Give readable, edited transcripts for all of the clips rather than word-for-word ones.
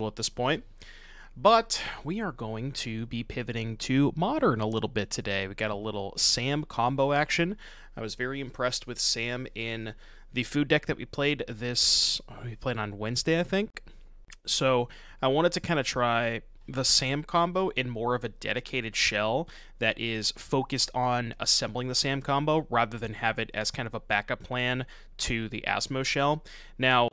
at this point. But we are going to be pivoting to Modern a little bit today. We got a little Sam combo action. I was very impressed with Sam in the food deck that we played on Wednesday, I think. So I wanted to kind of try the Sam combo in more of a dedicated shell that is focused on assembling the Sam combo rather than have it as kind of a backup plan to the Asmo shell. Now,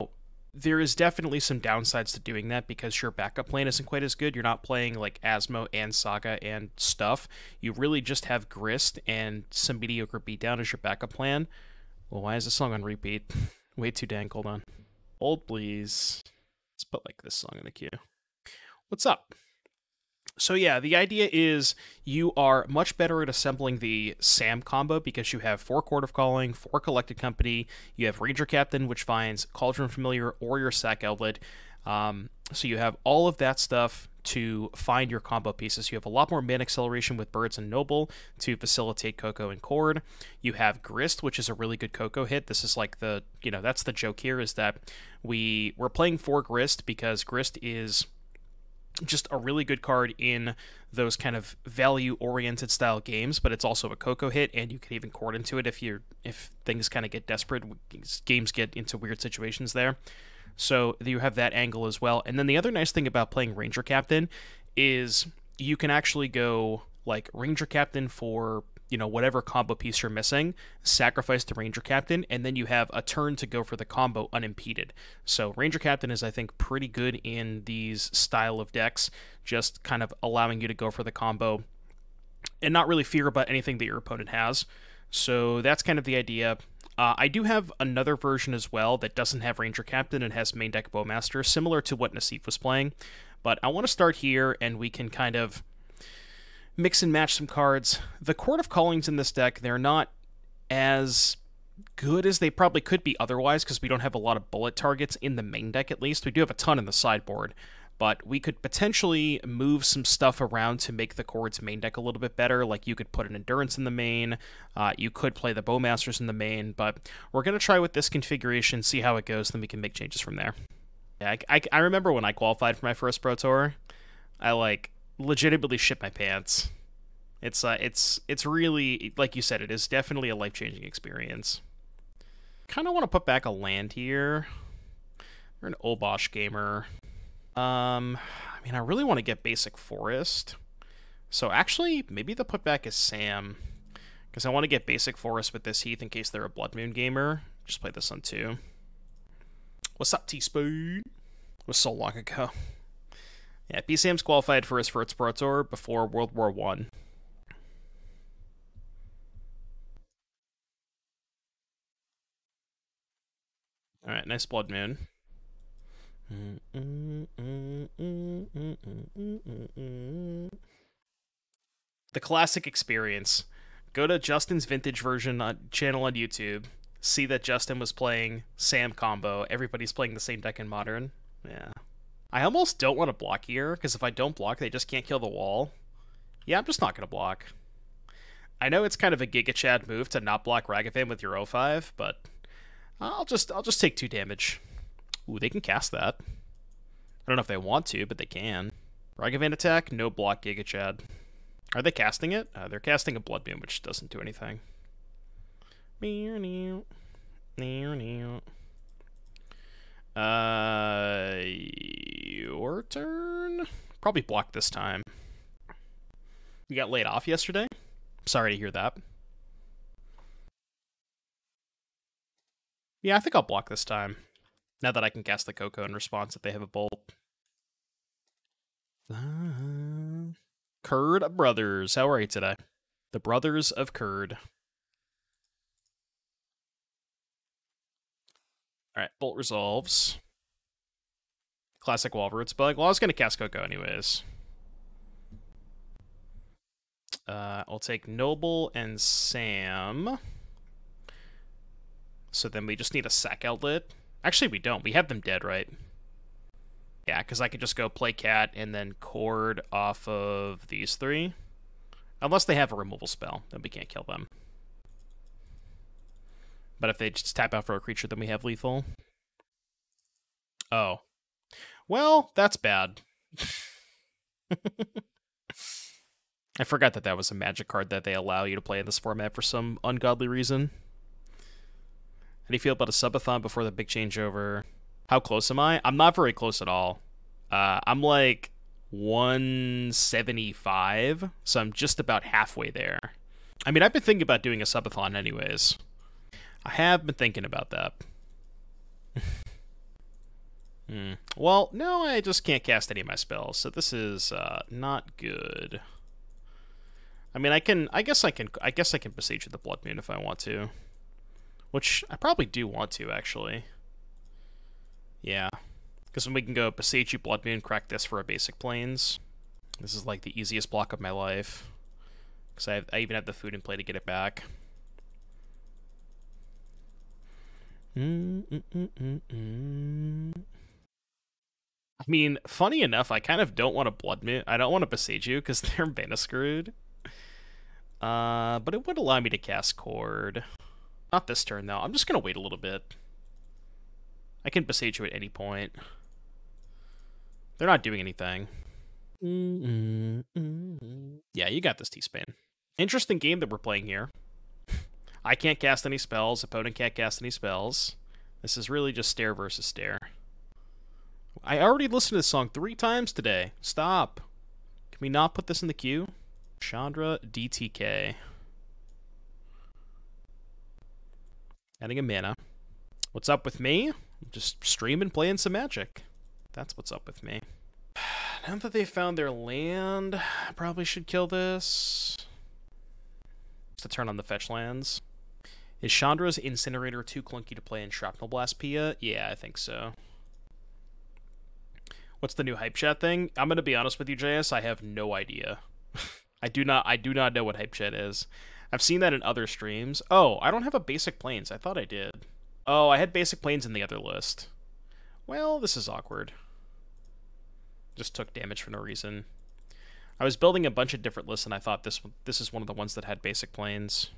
there is definitely some downsides to doing that because your backup plan isn't quite as good. You're not playing like Asmo and Saga and stuff. You really just have Grist and some mediocre beatdown as your backup plan. Well, why is this song on repeat? Way too dang, hold on. Hold, please. Let's put like this song in the queue. What's up? So yeah, the idea is you are much better at assembling the Sam combo because you have 4 Chord of Calling, 4 Collected Company, you have Ranger-Captain, which finds Cauldron Familiar or your sack outlet. So you have all of that stuff to find your combo pieces. You have a lot more mana acceleration with Birds and Noble to facilitate Coco and Chord. You have Grist, which is a really good Coco hit. This is like the, that's the joke here, is that we're playing for Grist because Grist is just a really good card in those kind of value-oriented style games, but it's also a Coco hit, and you can even Chord into it if things kind of get desperate. Games get into weird situations there. So you have that angle as well. And then the other nice thing about playing Ranger Captain is you can actually go like Ranger Captain for whatever combo piece you're missing, sacrifice the Ranger Captain, and then you have a turn to go for the combo unimpeded. So Ranger Captain is, I think, pretty good in these style of decks, just kind of allowing you to go for the combo and not really fear about anything that your opponent has. So that's kind of the idea. I do have another version as well that doesn't have Ranger Captain and has main deck Bowmaster, similar to what Nassif was playing. But I want to start here, and we can kind of mix and match some cards. The Chord of Callings in this deck, they're not as good as they probably could be otherwise because we don't have a lot of bullet targets in the main deck, at least. We do have a ton in the sideboard, but we could potentially move some stuff around to make the Chord's main deck a little bit better. Like you could put an Endurance in the main, you could play the Bowmasters in the main, but we're going to try with this configuration, see how it goes, then we can make changes from there. Yeah, I remember when I qualified for my first Pro Tour, I legitimately shit my pants. It's really, like you said, it is definitely a life-changing experience. Kind of want to put back a land here. We're an Obosh gamer. I really want to get basic forest. So actually, maybe the putback is Sam, because I want to get basic forest with this Heath in case they're a Blood Moon gamer. Just play this on 2. What's up, Teaspoon? It was so long ago. Yeah, B-Sam's qualified for his first Pro Tour before World War I. Alright, nice Blood Moon. The classic experience. Go to Justin's Vintage Version channel on YouTube. See that Justin was playing Sam combo. Everybody's playing the same deck in Modern. Yeah. I almost don't want to block here, because if I don't block, they just can't kill the wall. Yeah, I'm just not going to block. I know it's kind of a Giga Chad move to not block Ragavan with your 0-5, but I'll just take 2 damage. Ooh, they can cast that. I don't know if they want to, but they can. Ragavan attack, no block Giga Chad. Are they casting it? They're casting a Blood Moon, which doesn't do anything. Your turn? Probably block this time. You got laid off yesterday? Sorry to hear that. Yeah, I think I'll block this time. Now that I can cast the Coco in response if they have a bolt. Curd Brothers, how are you today? The Brothers of Curd. Alright, bolt resolves. Classic Walroots bug. Well, I was going to cast Coco anyways. I'll take Noble and Sam. So then we just need a sack outlet. Actually, we don't. We have them dead, right? Yeah, because I could just go play Cat and then Chord off of these 3. Unless they have a removal spell, then we can't kill them. But if they just tap out for a creature, then we have lethal. Oh. Well, that's bad. I forgot that was a magic card that they allow you to play in this format for some ungodly reason. How do you feel about a subathon before the big changeover? How close am I? I'm not very close at all. I'm like 175, so I'm just about halfway there. I mean, I've been thinking about doing a subathon anyways. I have been thinking about that. Well, no, I just can't cast any of my spells, so this is not good. I mean, I guess I can Boseiju the Blood Moon if I want to, which I probably do want to actually. Yeah, because then we can go Boseiju Blood Moon, crack this for a basic plains. This is like the easiest block of my life, because I even have the food in play to get it back. I mean, funny enough, I kind of don't want a Blood Moon. I don't want a Boseiju because they're mana screwed. But it would allow me to cast Chord. Not this turn, though. I'm just going to wait a little bit. I can Boseiju at any point. They're not doing anything. Yeah, you got this, T-Spain. Interesting game that we're playing here. I can't cast any spells. Opponent can't cast any spells. This is really just stare versus stare. I already listened to this song 3 times today. Stop. Can we not put this in the queue? Chandra DTK. Adding a mana. What's up with me? Just streaming, playing some Magic. That's what's up with me. Now that they found their land, I probably should kill this. Just to turn on the fetch lands. Is Chandra's Incinerator too clunky to play in Shrapnel Blast Pia? Yeah, I think so. What's the new Hype Chat thing? I'm gonna be honest with you, JS. I have no idea. I do not know what Hype Chat is. I've seen that in other streams. Oh, I don't have a basic plains. I thought I did. Oh, I had basic plains in the other list. Well, this is awkward. Just took damage for no reason. I was building a bunch of different lists, and I thought this is one of the ones that had basic plains.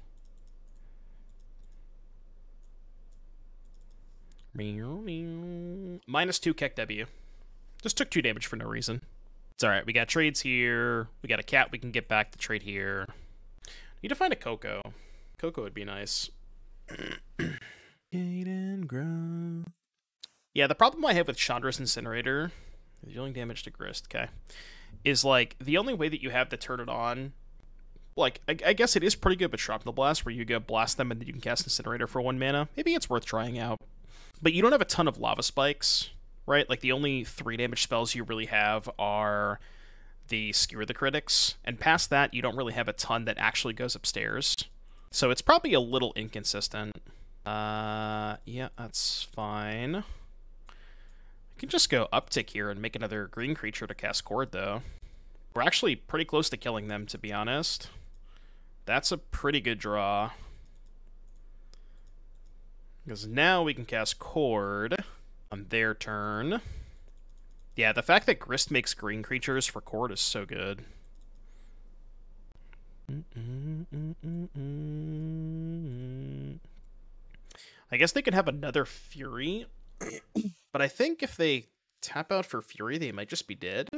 -2 Keck W. Just took 2 damage for no reason. It's alright, we got trades here. We got a cat we can get back to trade here. Need to find a Coco. Coco would be nice. Yeah, the problem I have with Chandra's Incinerator, dealing damage to Grist, okay, is like the only way that you have to turn it on, like, I guess it is pretty good with Shrapnel Blast, where you go blast them and then you can cast Incinerator for 1 mana. Maybe it's worth trying out. But you don't have a ton of Lava Spikes, right? Like, the only 3 damage spells you really have are the Skewer the Critics, and past that, you don't really have a ton that actually goes upstairs. So it's probably a little inconsistent. Yeah, that's fine. I can just go uptick here and make another green creature to cast Chord, though. We're actually pretty close to killing them, to be honest. That's a pretty good draw. Because now we can cast Chord on their turn. Yeah, the fact that Grist makes green creatures for Chord is so good. I guess they could have another Fury, but I think if they tap out for Fury, they might just be dead.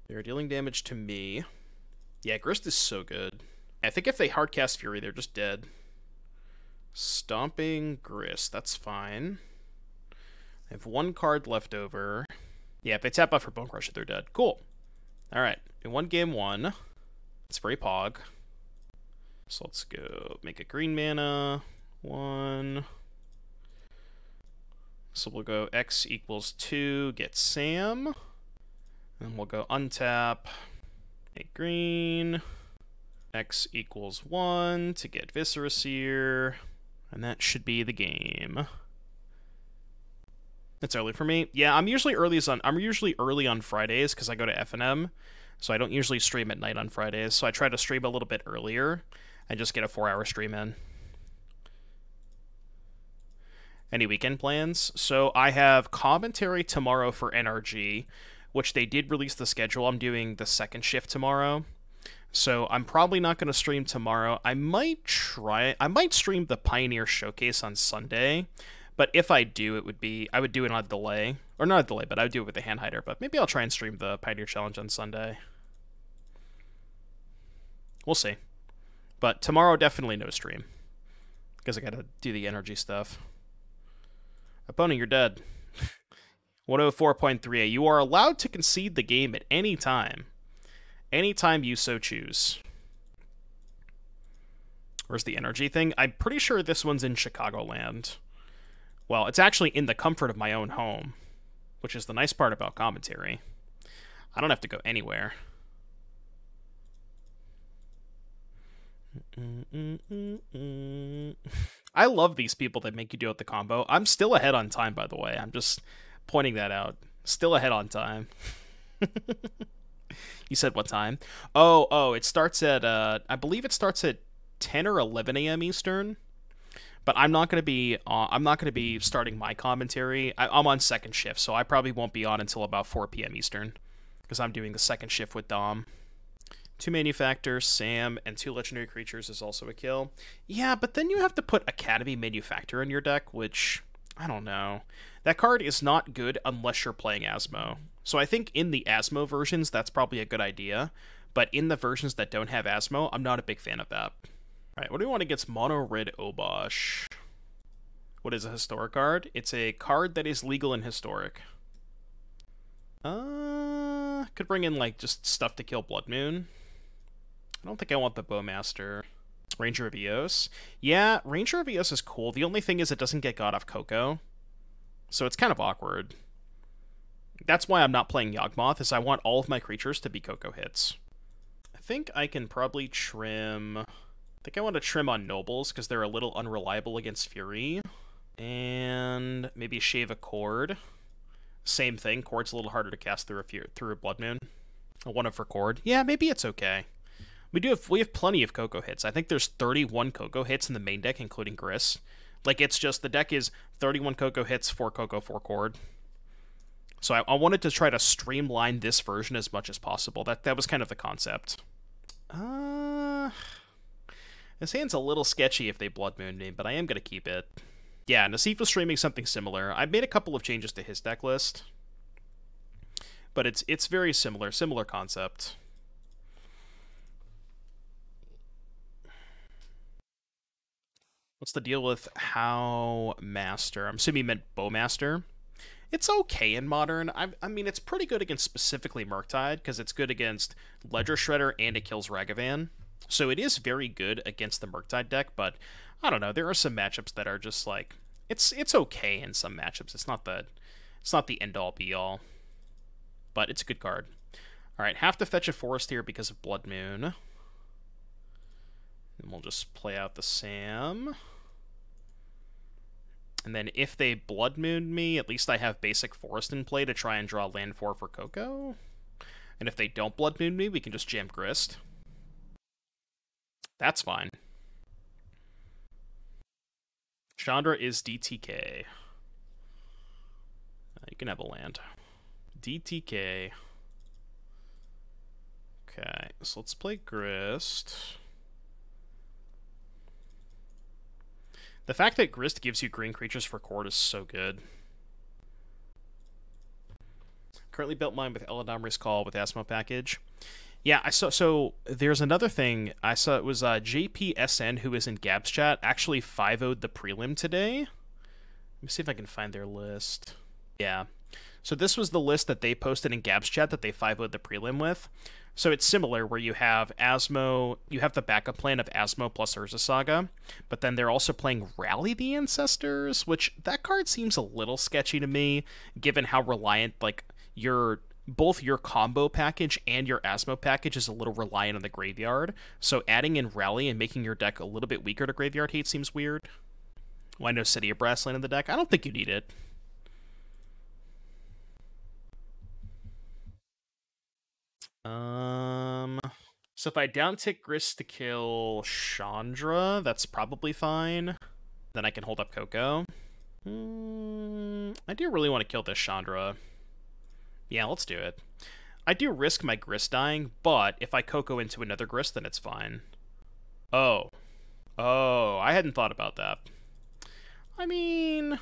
They're dealing damage to me. Yeah, Grist is so good. I think if they hardcast Fury, they're just dead. Stomping Grist, that's fine. I have 1 card left over. Yeah, if they tap out for Bone Crusher, they're dead. Cool. Alright, we won game 1. It's very pog. So let's go make a green mana. 1. So we'll go X equals 2, get Sam. And we'll go untap, make green. X equals 1 to get Viscera Seer. And that should be the game. It's early for me. Yeah, I'm usually early on Fridays because I go to FNM, so I don't usually stream at night on Fridays. So I try to stream a little bit earlier and just get a 4-hour stream in. Any weekend plans? So I have commentary tomorrow for NRG, which they did release the schedule. I'm doing the 2nd shift tomorrow. So I'm probably not going to stream tomorrow. I might stream the Pioneer Showcase on Sunday, But if I do, I would do it on a delay. Or not a delay, but I would do it with the Hand Hider. But maybe I'll try and stream the Pioneer Challenge on Sunday. We'll see. But tomorrow, definitely no stream. Because I gotta do the energy stuff. Opponent, you're dead. 104.3a. You are allowed to concede the game at any time. Anytime you so choose. Where's the energy thing? I'm pretty sure this one's in Chicagoland. Well, it's actually in the comfort of my own home, which is the nice part about commentary. I don't have to go anywhere. I love these people that make you do it the combo. I'm still ahead on time, by the way. I'm just pointing that out. Still ahead on time. You said what time? Oh, it starts at, I believe it starts at 10 or 11 a.m. Eastern. But I'm not going to be starting my commentary. I'm on second shift, so I probably won't be on until about 4 p.m. Eastern, because I'm doing the second shift with Dom. 2 Manufactors, Sam, and 2 Legendary Creatures is also a kill. Yeah, but then you have to put Academy Manufactor in your deck, which, I don't know. That card is not good unless you're playing Asmo. So I think in the Asmo versions, that's probably a good idea. But in the versions that don't have Asmo, I'm not a big fan of that. Alright, what do we want against Mono Red Obosh? What is a historic card? It's a card that is legal in historic. Could bring in, like, just stuff to kill Blood Moon. I don't think I want the Bowmaster. Ranger of Eos. Yeah, Ranger of Eos is cool. The only thing is it doesn't get God off Coco. So it's kind of awkward. That's why I'm not playing Yawgmoth, is I want all of my creatures to be Coco hits. I think I can probably trim... I think I want to trim on Nobles, because they're a little unreliable against Fury. And maybe shave a Chord. Same thing, Chord's a little harder to cast through a Blood Moon. A 1-up for Chord. Yeah, maybe it's okay. We have plenty of Coco hits. I think there's 31 Coco hits in the main deck, including Grist. Like, it's just, the deck is 31 Coco hits, 4 Coco, 4 Chord. So I wanted to try to streamline this version as much as possible. That was kind of the concept. This hand's a little sketchy if they Blood Moon me, but I am going to keep it. Yeah, Nassif was streaming something similar. I made a couple of changes to his deck list. But it's very similar concept. What's the deal with How Master? I'm assuming you meant Bowmaster. It's okay in Modern. I mean, it's pretty good against specifically Murktide, because it's good against Ledger Shredder and it kills Ragavan. So it is very good against the Murktide deck, but I don't know. There are some matchups that are just like, it's okay in some matchups. It's not the end-all be-all, but it's a good card. All right, have to fetch a forest here because of Blood Moon. And we'll just play out the Sam. And then if they Blood Moon me, at least I have basic forest in play to try and draw land 4 for Coco. And if they don't Blood Moon me, we can just jam Grist. That's fine. Chandra is DTK. You can have a land. DTK. Okay, so let's play Grist. The fact that Grist gives you green creatures for Chord is so good. Currently built mine with Eladamri's Call with Asmo package. Yeah, I saw. So there's another thing I saw. It was JPSN, who is in Gab's chat, actually 5-0'd the prelim today. Let me see if I can find their list. Yeah. So this was the list that they posted in Gab's chat that they 5-0'd the prelim with. So it's similar, where you have Asmo, you have the backup plan of Asmo plus Urza Saga, but then they're also playing Rally the Ancestors, which that card seems a little sketchy to me, given how reliant, like, both your combo package and your Asmo package is a little reliant on the graveyard. So adding in Rally and making your deck a little bit weaker to graveyard hate seems weird. Why no City of Brassland in the deck? I don't think you need it. So if I downtick Grist to kill Chandra, that's probably fine. Then I can hold up Coco. I do really want to kill this Chandra. Yeah, let's do it. I do risk my Grist dying, but if I Coco into another Grist, then it's fine. Oh, I hadn't thought about that. I mean,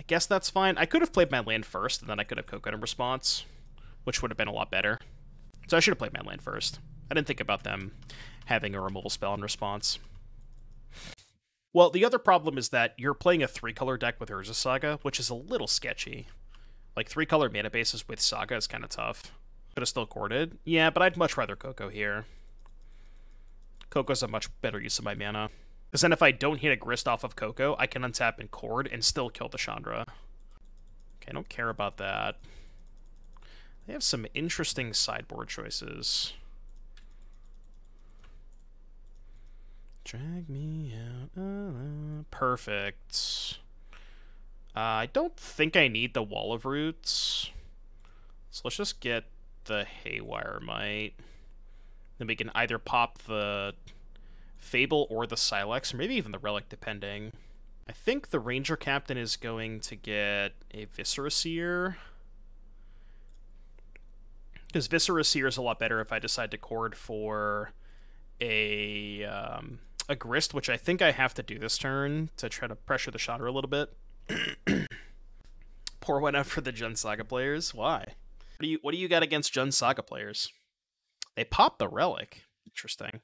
guess that's fine. I could have played my land first, and then I could have Cocoed in response, which would have been a lot better. So I should have played my land first. I didn't think about them having a removal spell in response. Well, the other problem is that you're playing a 3-color deck with Urza Saga, which is a little sketchy. Like, 3-color mana bases with Saga is kind of tough. Could have still corded. Yeah, but I'd much rather Coco here. Coco's a much better use of my mana. Because then if I don't hit a Grist off of Coco, I can untap and cord and still kill the Chandra. Okay, I don't care about that. They have some interesting sideboard choices. Drag me out. Perfect. I don't think I need the Wall of Roots. So let's just get the Haywire Mite. Then we can either pop the Fable or the Sylex, or maybe even the Relic, depending. I think the Ranger-Captain is going to get a Viscera Seer. Because Viscera Seer is a lot better if I decide to cord for a Grist, which I think I have to do this turn to try to pressure the Chandra a little bit. Pour one out for the Jund Saga players. Why? What do you got against Jund Saga players? They popped the Relic. Interesting.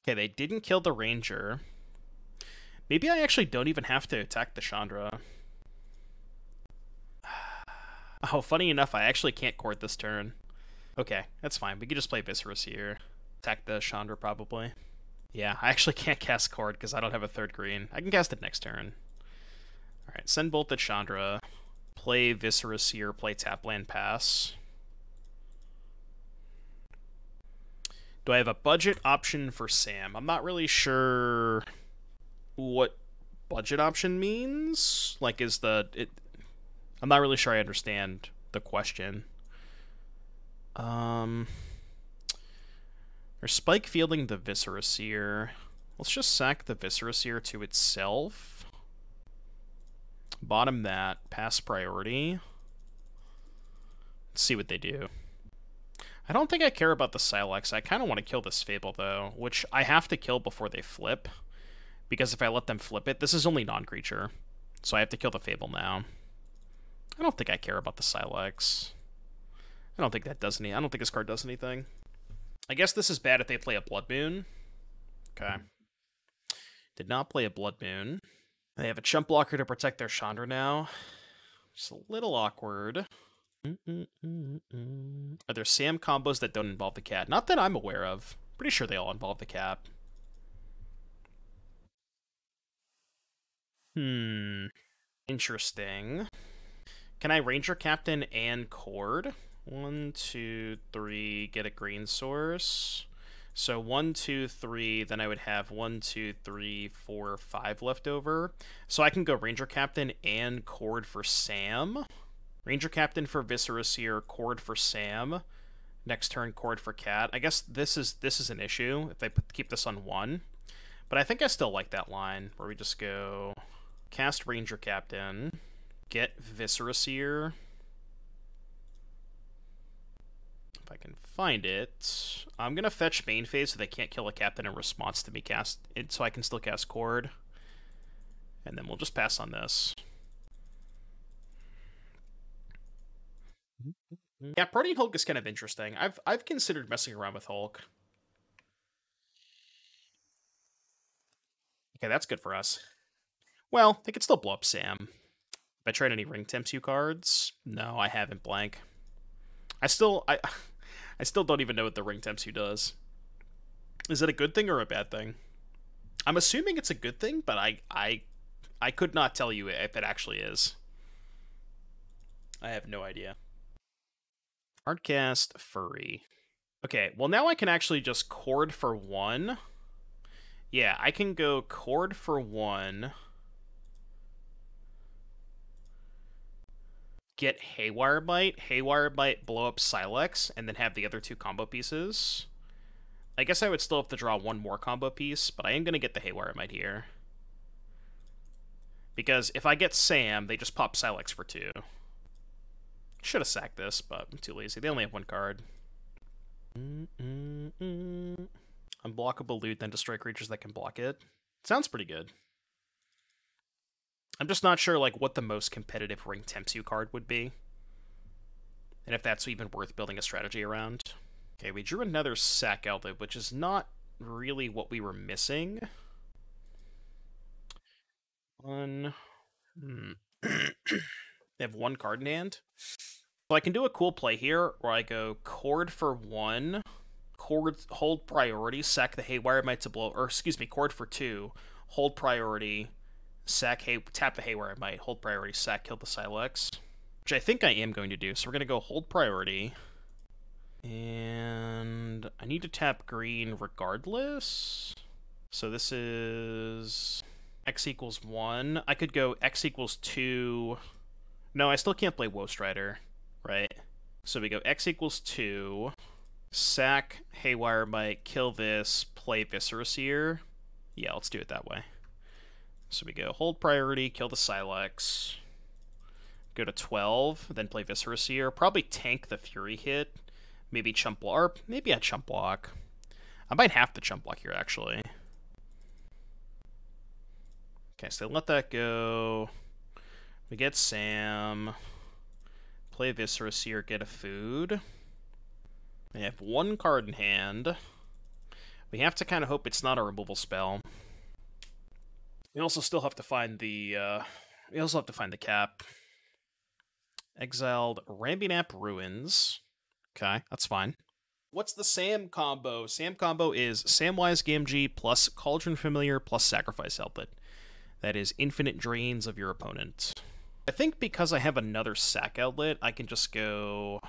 Okay, they didn't kill the Ranger. Maybe I actually don't even have to attack the Chandra. Oh, funny enough, I actually can't cord this turn. Okay, that's fine. We could just play Viscera Seer. Attack the Chandra, probably. Yeah, I actually can't cast Cord because I don't have a 3rd green. I can cast it next turn. Alright, send Bolt the Chandra. Play Viscera Seer, play tap land, pass. Do I have a budget option for Sam? I'm not really sure what budget option means. Like, I'm not really sure I understand the question. They're spike fielding the Viscera Seer. Let's just sack the Viscera Seer to itself. Bottom that, pass priority. Let's see what they do. I don't think I care about the Sylex. I kind of want to kill this Fable, though, which I have to kill before they flip. Because if I let them flip it, this is only non-creature. So I have to kill the Fable now. I don't think I care about the Sylex. I don't think that does any. I don't think this card does anything. I guess this is bad if they play a Blood Moon. Okay. Did not play a Blood Moon. They have a Chump Blocker to protect their Chandra now. It's a little awkward. Are there Sam combos that don't involve the cat? Not that I'm aware of. Pretty sure they all involve the cat. Interesting. Can I Ranger-Captain and cord? 1, 2, 3, get a green source. So 1, 2, 3, then I would have 1, 2, 3, 4, 5 left over. So I can go Ranger-Captain and cord for Sam. Ranger-Captain for Viscera Seer, cord for Sam. Next turn, cord for cat. I guess this is an issue if they keep this on 1. But I think I still like that line where we just go cast Ranger-Captain, get Viscera Seer. If I can find it, I'm gonna fetch main phase so they can't kill a captain in response to me cast it, so I can still cast cord. And then we'll just pass on this. Yeah, Protean Hulk is kind of interesting. I've considered messing around with Hulk. Okay, that's good for us. Well, they could still blow up Sam. Have I tried any Ring Tempts You cards? No, I haven't, blank. I still don't even know what the Ring Tempts You does. Is it a good thing or a bad thing? I'm assuming it's a good thing, but I could not tell you if it actually is. I have no idea. Hardcast Furry. Okay, well now I can actually just cord for 1. Yeah, I can go cord for 1. Get Haywire Mite, blow up Sylex, and then have the other 2 combo pieces. I guess I would still have to draw 1 more combo piece, but I am going to get the Haywire Mite here. Because if I get Sam, they just pop Sylex for 2. Should have sacked this, but I'm too lazy. They only have 1 card. Unblockable loot, then destroy creatures that can block it. Sounds pretty good. I'm just not sure like what the most competitive Ring Tempts You card would be. And if that's even worth building a strategy around. Okay, we drew another Sack Outlet, which is not really what we were missing. One. They have one card in hand. So I can do a cool play here where I go Chord for 1, Chord, hold priority, sack the Haywire Mite to blow, or excuse me, Chord for 2, hold priority, tap the Haywire Mite, hold priority, sack, kill the Sylex. Which I think I am going to do. So we're going to go hold priority. And I need to tap green regardless. So this is X equals 1. I could go X equals 2. No, I still can't play Woe Strider, right? So we go X equals 2, sack Haywire Mite, kill this, play Viscera Seer. Yeah, let's do it that way. So we go hold priority, kill the Sylex, go to 12, then play Viscera Seer, probably tank the Fury hit, maybe chump block, or maybe I chump block. I might have to chump block here, actually. Okay, so let that go. We get Sam. Play Viscera Seer, get a food. We have one card in hand. We have to kind of hope it's not a removal spell. We also still have to find the cap. Exiled Rambinap Ruins. Okay, that's fine. What's the Sam combo? Sam combo is Samwise Gamgee plus Cauldron Familiar plus Sacrifice Outlet. That is infinite drains of your opponent. I think because I have another sack outlet, I can just go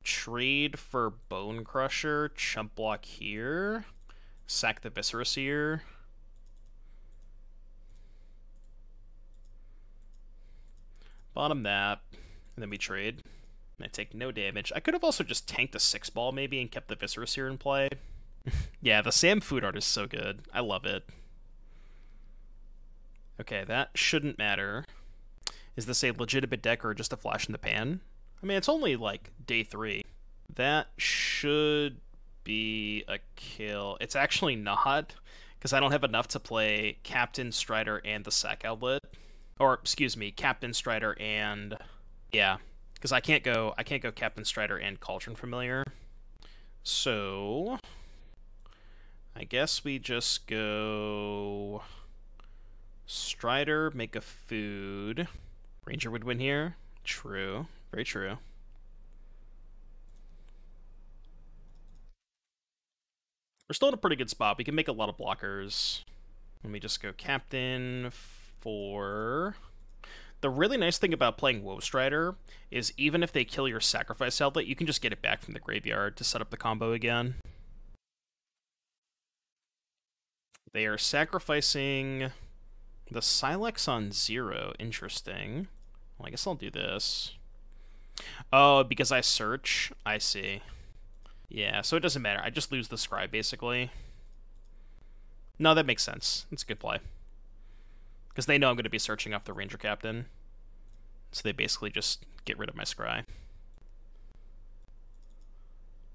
trade for Bone Crusher, chump block here, sack the Viscera Seer. Bottom that, and then we trade. And I take no damage. I could have also just tanked a 6-ball maybe and kept the Viscera Seer in play. Yeah, the Sam food art is so good. I love it. Okay, that shouldn't matter. Is this a legitimate deck or just a flash in the pan? I mean, it's only like day 3. That should be a kill. It's actually not, because I don't have enough to play Captain, Strider, and the sack outlet. Or, excuse me, Captain, Strider, and... yeah, because I can't go Captain, Strider, and Cauldron Familiar. So... I guess we just go... Strider, make a food. Ranger would win here. True. Very true. We're still in a pretty good spot. We can make a lot of blockers. Let me just go Captain for... The really nice thing about playing Woe Strider is even if they kill your Sacrifice Outlet, you can just get it back from the graveyard to set up the combo again. They are sacrificing the Sylex on 0. Interesting. Well, I guess I'll do this. Oh, because I search? I see. Yeah, so it doesn't matter. I just lose the Scribe, basically. No, that makes sense. That's a good play. Because they know I'm going to be searching off the Ranger-Captain. So they basically just get rid of my Scry.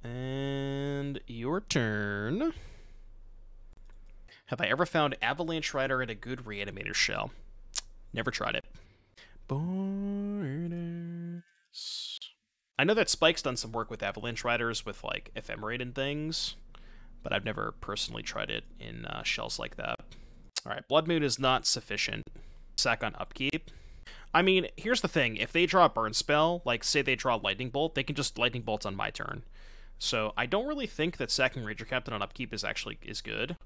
And your turn. Have I ever found Avalanche Rider in a good Reanimator shell? Never tried it. Borders. I know that Spike's done some work with Avalanche Riders with like Ephemerate and things, but I've never personally tried it in shells like that. Alright, Blood Moon is not sufficient. Sack on upkeep. I mean, here's the thing. If they draw a burn spell, like say they draw Lightning Bolt, they can just Lightning Bolt on my turn. So I don't really think that sacking Ranger-Captain on upkeep is good.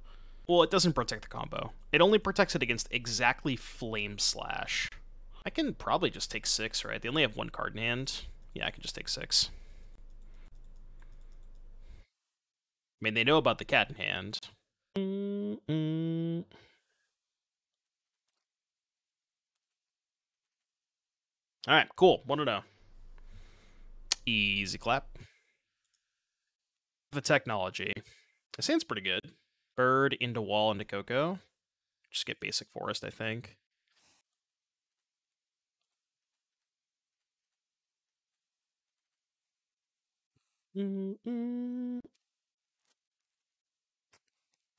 Well, it doesn't protect the combo. It only protects it against exactly Flame Slash. I can probably just take 6, right? They only have one card in hand. Yeah, I can just take 6. I mean, they know about the cat in hand. Alright, cool. 1-0. Easy clap. The technology. It sounds pretty good. Bird into wall into Coco. Just get basic forest, I think.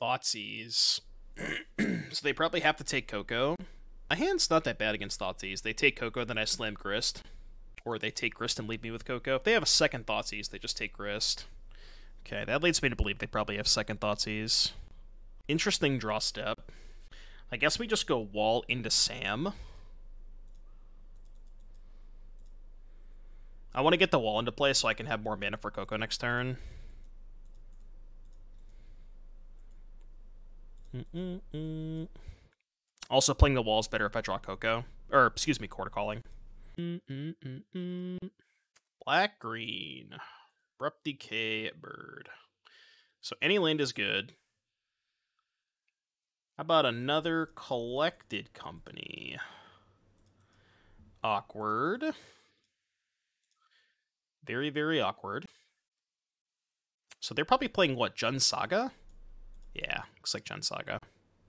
Thoughtseize. So they probably have to take Coco. My hand's not that bad against Thoughtseize. They take Coco, then I slam Grist. Or they take Grist and leave me with Coco. If they have a second Thoughtseize, they just take Grist. Okay, that leads me to believe they probably have second Thoughtseize. Interesting draw step. I guess we just go Wall into Sam. I want to get the Wall into play so I can have more mana for Coco next turn. Also, playing the Wall is better if I draw Coco. Or, excuse me, Chord of Calling. Black-green. Abrupt Decay, Bird. So any land is good. How about another Collected Company? Awkward. Very, very awkward. So they're probably playing, what, Jund Saga? Yeah, looks like Jund Saga.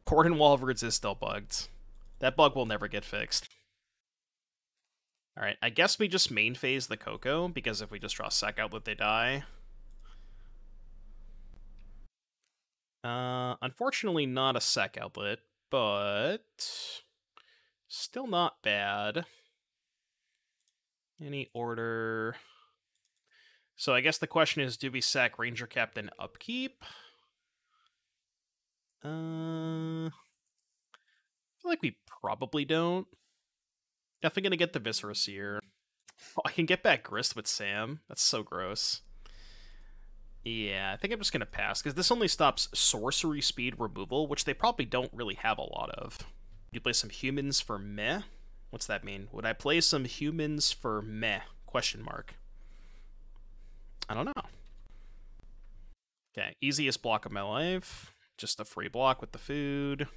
Corden Walvards is still bugged. That bug will never get fixed. Alright, I guess we just main phase the Coco, because if we just draw Sec Outlet, they die. Unfortunately not a Sec Outlet, but still not bad. Any order... So I guess the question is, do we sack Ranger-Captain upkeep? I feel like we probably don't. Definitely gonna get the Viscera Seer. Oh, I can get back Grist with Sam. That's so gross. Yeah, I think I'm just gonna pass, because this only stops sorcery speed removal, which they probably don't really have a lot of. You play some humans for meh? What's that mean? Would I play some humans for meh? Question mark. I don't know. Okay, easiest block of my life. Just a free block with the food.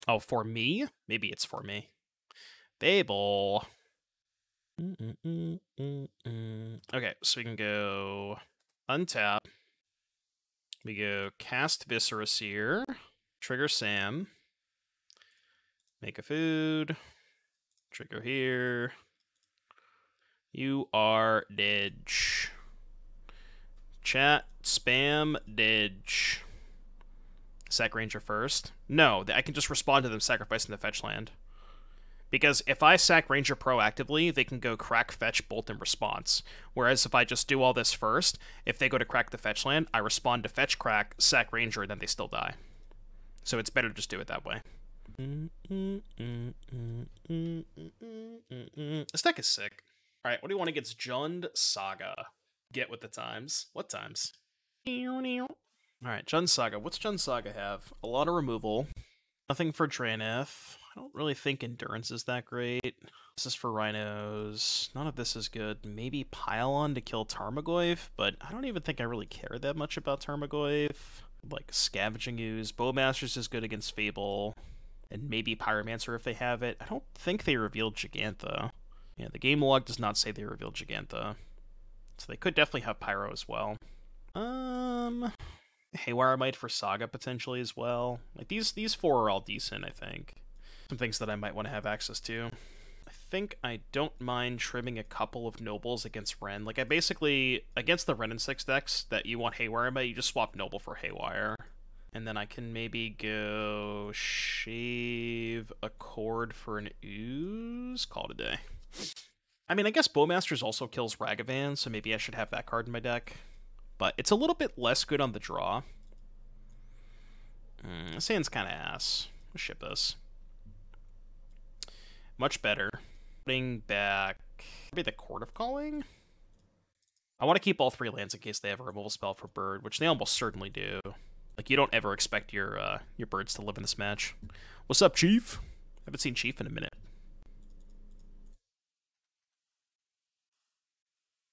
Oh, for me? Maybe it's for me. Fable. Okay, so we can go untap. We go cast Viscera Seer. Trigger Sam. Make a food. Trigger here. You are dead. Chat, spam, Didge. Sack Ranger first? No, I can just respond to them sacrificing the fetch land. Because if I sack Ranger proactively, they can go crack, fetch, bolt, and response. Whereas if I just do all this first, if they go to crack the fetch land, I respond to fetch, crack, sack Ranger, and then they still die. So it's better to just do it that way. This deck is sick. Alright, what do you want against Jund Saga? Get with the times. What times? Alright, Jund Saga. What's Jund Saga have? A lot of removal. Nothing for Drannith. I don't really think Endurance is that great. This is for Rhinos. None of this is good. Maybe Pylon to kill Tarmogoyf, but I don't even think I really care that much about Tarmogoyf. Like Scavenging Ooze. Bowmasters is good against Fable. And maybe Pyromancer if they have it. I don't think they revealed Gigantha. Yeah, the game log does not say they revealed Gigantha. So they could definitely have Pyro as well. Haywire Mite for Saga potentially as well. Like these four are all decent, I think. Some things that I might want to have access to. I think I don't mind trimming a couple of Nobles against Ren. Like I basically, against the Ren and 6 decks that you want Haywire Mite, you just swap Noble for Haywire. And then I can maybe go shave a Chord for an Ooze. Call it a day. I mean, I guess Bowmasters also kills Ragavan, so maybe I should have that card in my deck. But it's a little bit less good on the draw. This hand's kind of ass. Let's ship this. Much better. Putting back maybe the Chord of Calling? I want to keep all 3 lands in case they have a removal spell for Bird, which they almost certainly do. Like, you don't ever expect your birds to live in this match. What's up, Chief? Haven't seen Chief in a minute.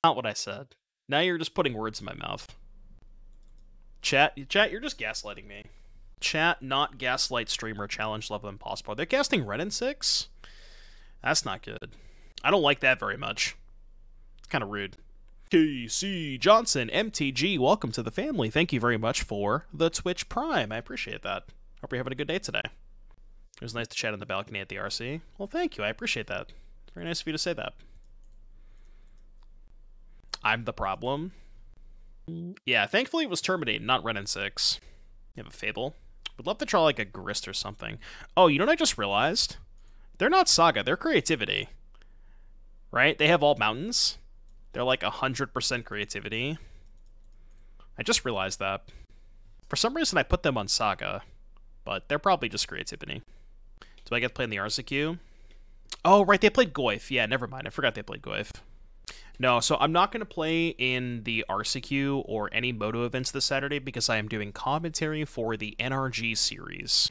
Not what I said. Now you're just putting words in my mouth. Chat, you're just gaslighting me. Chat, not gaslight streamer, challenge level impossible. They're casting Red and 6? That's not good. I don't like that very much. It's kind of rude. KC Johnson, MTG, welcome to the family. Thank you very much for the Twitch Prime. I appreciate that. Hope you're having a good day today. It was nice to chat on the balcony at the RC. Well, thank you. I appreciate that. It's very nice of you to say that. I'm the problem. Yeah, thankfully it was Terminated, not Ren and 6. You have a Fable. Would love to draw like a Grist or something. Oh, you know what I just realized? They're not Saga, they're Creativity. Right? They have all mountains. They're like 100% Creativity. I just realized that. For some reason I put them on Saga, but they're probably just Creativity. Do I get to play in the RCQ? Oh, right, they played Goyf. Yeah, never mind. I forgot they played Goyf. No, so I'm not going to play in the RCQ or any Moto events this Saturday because I am doing commentary for the NRG series.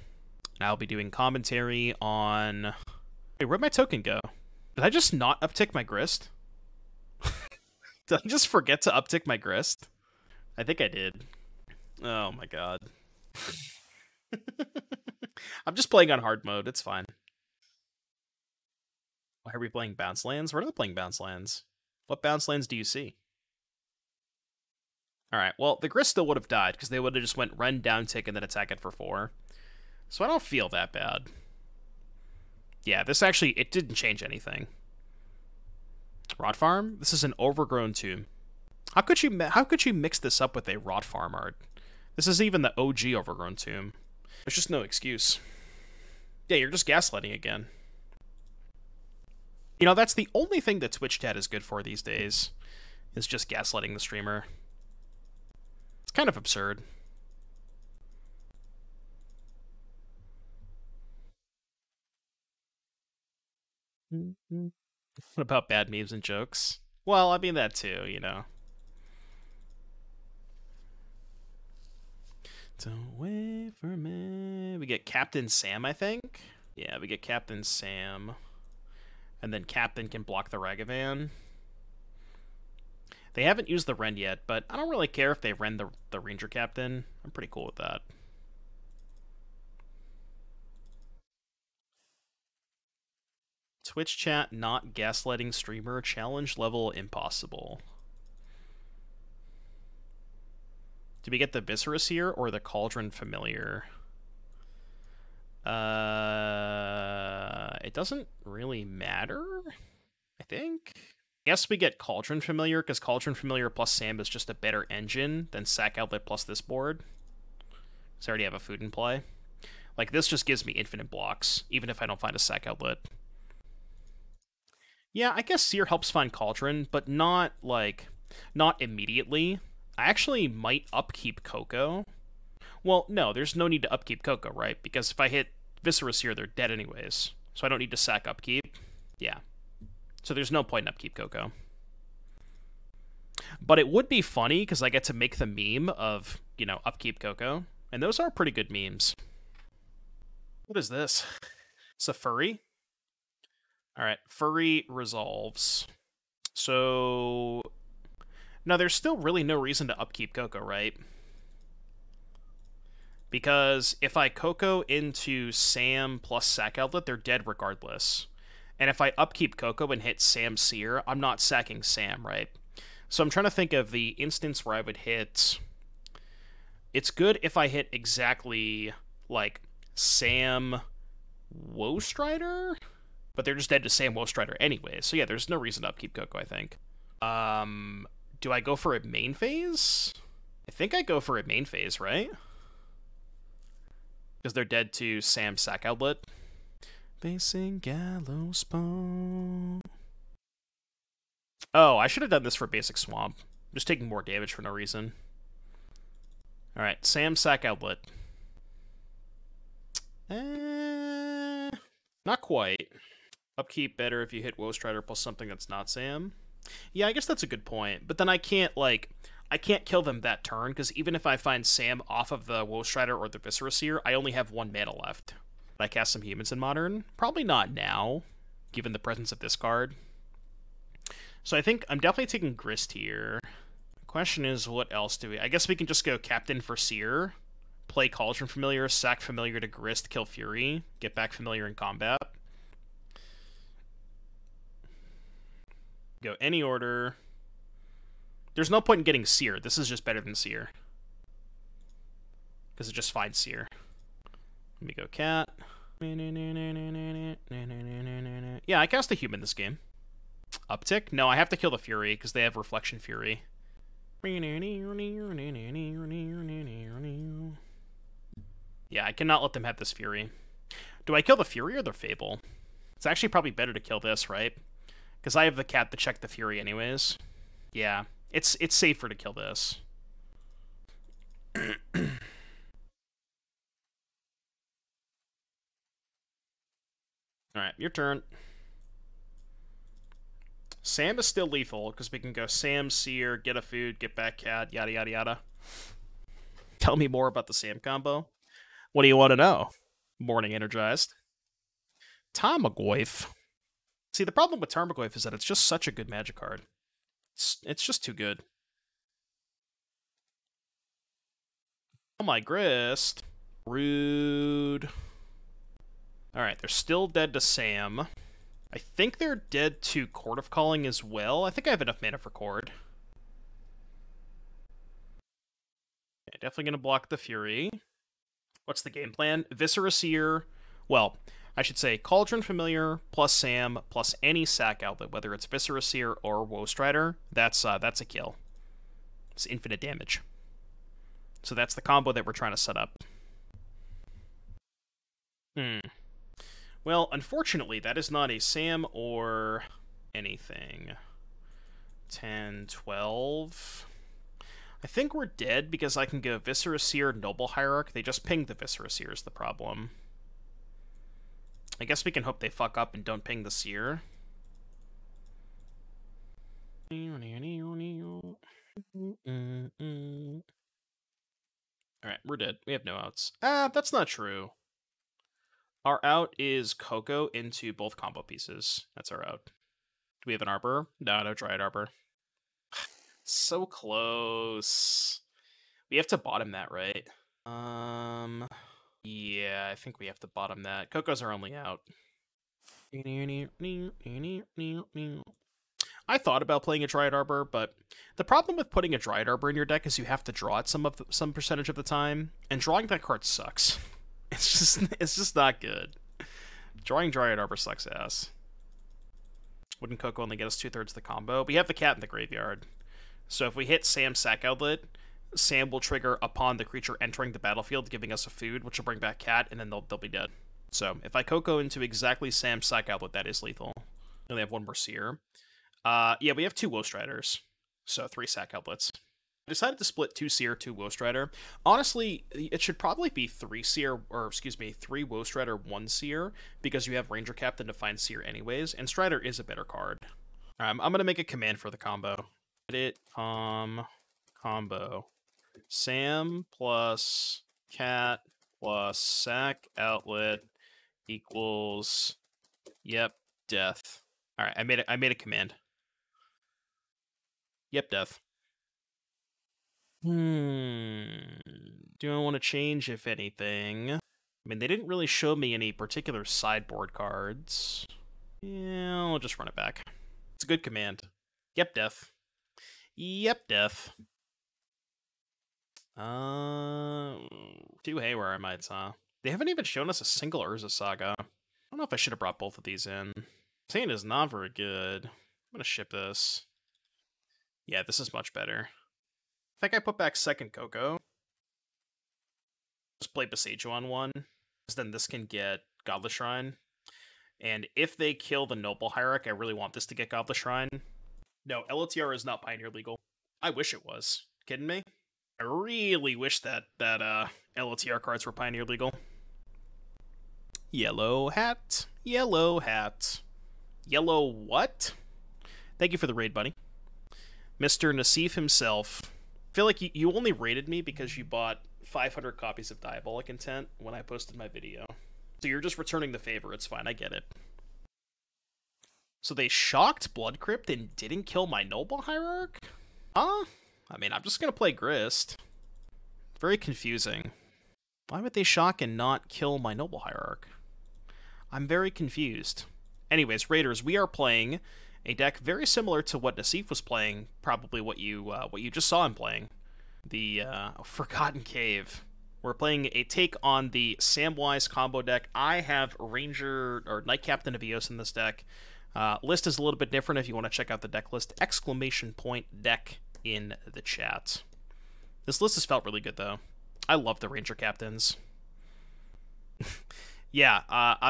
I'll be doing commentary on... Wait, where'd my token go? Did I just not uptick my Grist? Did I just forget to uptick my Grist? I think I did. Oh my god. I'm just playing on hard mode, it's fine. Why are we playing bounce lands? We're not playing bounce lands. What bounce lands do you see? Alright, well, the Grist still would have died, because they would have just went run, down, tick, and then attack it for 4. So I don't feel that bad. Yeah, this actually, it didn't change anything. Rot Farm? This is an Overgrown Tomb. How could you mix this up with a Rot Farm art? This is even the OG Overgrown Tomb. There's just no excuse. Yeah, you're just gaslighting again. You know, that's the only thing that Twitch chat is good for these days, is just gaslighting the streamer. It's kind of absurd. What about bad memes and jokes? Well, I mean that too, you know. Don't wait for me. We get Captain Sam, I think? Yeah, we get Captain Sam. And then Captain can block the Ragavan. They haven't used the Ren yet, but I don't really care if they Ren the Ranger Captain. I'm pretty cool with that. Twitch chat not gaslighting streamer. Challenge level impossible. Do we get the Viscera Seer or the Cauldron Familiar? It doesn't really matter, I think. I guess we get Cauldron Familiar, because Cauldron Familiar plus Sam is just a better engine than Sack Outlet plus this board. So I already have a food in play. Like, this just gives me infinite blocks, even if I don't find a Sack Outlet. Yeah, I guess Seer helps find Cauldron, but not immediately. I actually might upkeep Coco. Well, no, there's no need to upkeep Coco, right? Because if I hit Viscera Seer, they're dead anyways. So I don't need to sack upkeep. Yeah. So there's no point in upkeep Coco. But it would be funny, because I get to make the meme of, you know, upkeep Coco. And those are pretty good memes. What is this? It's a furry? Alright, furry resolves. So... Now, there's still really no reason to upkeep Coco, right? Because if I Coco into Sam plus Sack Outlet, they're dead regardless. And if I upkeep Coco and hit Sam Seer, I'm not sacking Sam, right? So I'm trying to think of the instance where I would hit... It's good if I hit exactly, like, Sam Woe Strider? But they're just dead to Sam Woe Strider anyway. So yeah, there's no reason to upkeep Coco, I think. Do I go for a main phase? I think I go for a main phase, right? Because they're dead to Sam Sack Outlet. Facing Gallows Bone. Oh, I should have done this for basic Swamp. I'm just taking more damage for no reason. Alright, Sam Sack Outlet. Not quite. Upkeep better if you hit Woe Strider plus something that's not Sam. Yeah, I guess that's a good point. But then I can't kill them that turn, because even if I find Sam off of the Woe Strider or the Viscera Seer, I only have 1 mana left. Would I cast some Humans in Modern? Probably not now, given the presence of this card. So I think I'm definitely taking Grist here. Question is, what else do we... I guess we can just go Captain for Seer, play Cauldron Familiar, sack Familiar to Grist, kill Fury, get back Familiar in combat. Go any order. There's no point in getting Seer. This is just better than Seer. Because it just finds Seer. Let me go Cat. Yeah, I cast a Human this game. Uptick? No, I have to kill the Fury, because they have Reflection Fury. Yeah, I cannot let them have this Fury. Do I kill the Fury or the Fable? It's actually probably better to kill this, right? Because I have the cat to check the Fury anyways. Yeah, it's safer to kill this. Alright, your turn. Sam is still lethal, because we can go Sam, Seer, get a food, get back cat, yada yada yada. Tell me more about the Sam combo. What do you want to know? Morning Energized. Tarmogoyf. See, the problem with Tarmogoyf is that it's just such a good magic card. It's just too good. Oh my Grist. Rude. Alright, they're still dead to Sam. I think they're dead to Chord of Calling as well. I think I have enough mana for Chord. Okay, definitely going to block the Fury. What's the game plan? Viscera Seer. Well, I should say Cauldron Familiar plus Sam plus any sack outlet, whether it's Viscera Seer or Woe Strider. That's a kill. It's infinite damage. So that's the combo that we're trying to set up. Well, unfortunately, that is not a Sam or anything. 10, 12. I think we're dead because I can go Viscera Seer, Noble Hierarch. They just pinged the Viscera Seer is the problem. I guess we can hope they fuck up and don't ping the Seer. Alright, we're dead. We have no outs. That's not true. Our out is Coco into both combo pieces. That's our out. Do we have an Arbor? No Dryad Arbor. So close. We have to bottom that, right? Yeah, I think we have to bottom that. Coco's our only out. I thought about playing a Dryad Arbor, but the problem with putting a Dryad Arbor in your deck is you have to draw it some percentage of the time, and drawing that card sucks. It's just not good. Drawing Dryad Arbor sucks ass. Wouldn't Coco only get us 2/3 of the combo? We have the cat in the graveyard. So if we hit Sam's sack outlet, Sam will trigger upon the creature entering the battlefield, giving us a food, which will bring back cat, and then they'll be dead. So if I Coco into exactly Sam's sack outlet, that is lethal. And they have one more Seer. Yeah, we have 2 Woe Striders. So 3 sack outlets. I decided to split 2 Seer, 2 Woe Strider. Honestly, it should probably be 3 Seer, or excuse me, 3 Woe Strider, 1 Seer, because you have Ranger-Captain to find Seer anyways, and Strider is a better card. I'm going to make a command for the combo. Edit combo. Sam plus cat plus sack outlet equals, yep, death. Alright, I made a command. Yep, death. Do I want to change, if anything? I mean, they didn't really show me any particular sideboard cards. Yeah, I'll just run it back. It's a good command. Yep, death. Yep, death. 2 Haywire Mites, huh? They haven't even shown us a single Urza Saga. I don't know if I should have brought both of these in. Saying is not very good. I'm gonna ship this. Yeah, this is much better. I think I put back second Coco. Just play Boseiju on one, because then this can get Godless Shrine. And if they kill the Noble Hierarch, I really want this to get Godless Shrine. No, LOTR is not Pioneer legal. I wish it was. Kidding me? I really wish that LOTR cards were Pioneer legal. Yellow hat. Yellow hat. Yellow what? Thank you for the raid, buddy. Mr. Nassif himself. I feel like you only raided me because you bought 500 copies of Diabolic Intent when I posted my video. So you're just returning the favor, it's fine, I get it. So they shocked Blood Crypt and didn't kill my Noble Hierarch? Huh? I mean, I'm just gonna play Grist. Very confusing. Why would they shock and not kill my Noble Hierarch? I'm very confused. Anyways, Raiders, we are playing a deck very similar to what Nassif was playing, probably what you just saw him playing. The Forgotten Cave. We're playing a take on the Samwise combo deck. I have Ranger-Captain of Eos in this deck. List is a little bit different if you want to check out the deck list. !deck in the chat. This list has felt really good, though. I love the Ranger Captains. Yeah,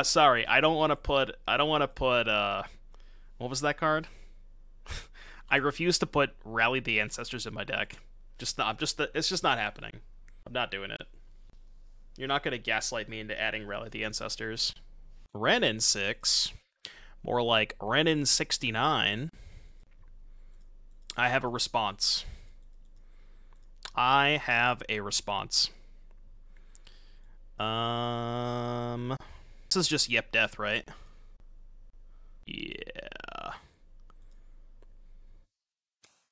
sorry, I don't want to put, what was that card? I refuse to put Rally the Ancestors in my deck. It's just not happening. I'm not doing it. You're not going to gaslight me into adding Rally the Ancestors. Renin 6. More like Renin 69. I have a response. I have a response. This is just Yep Death, right? Yeah.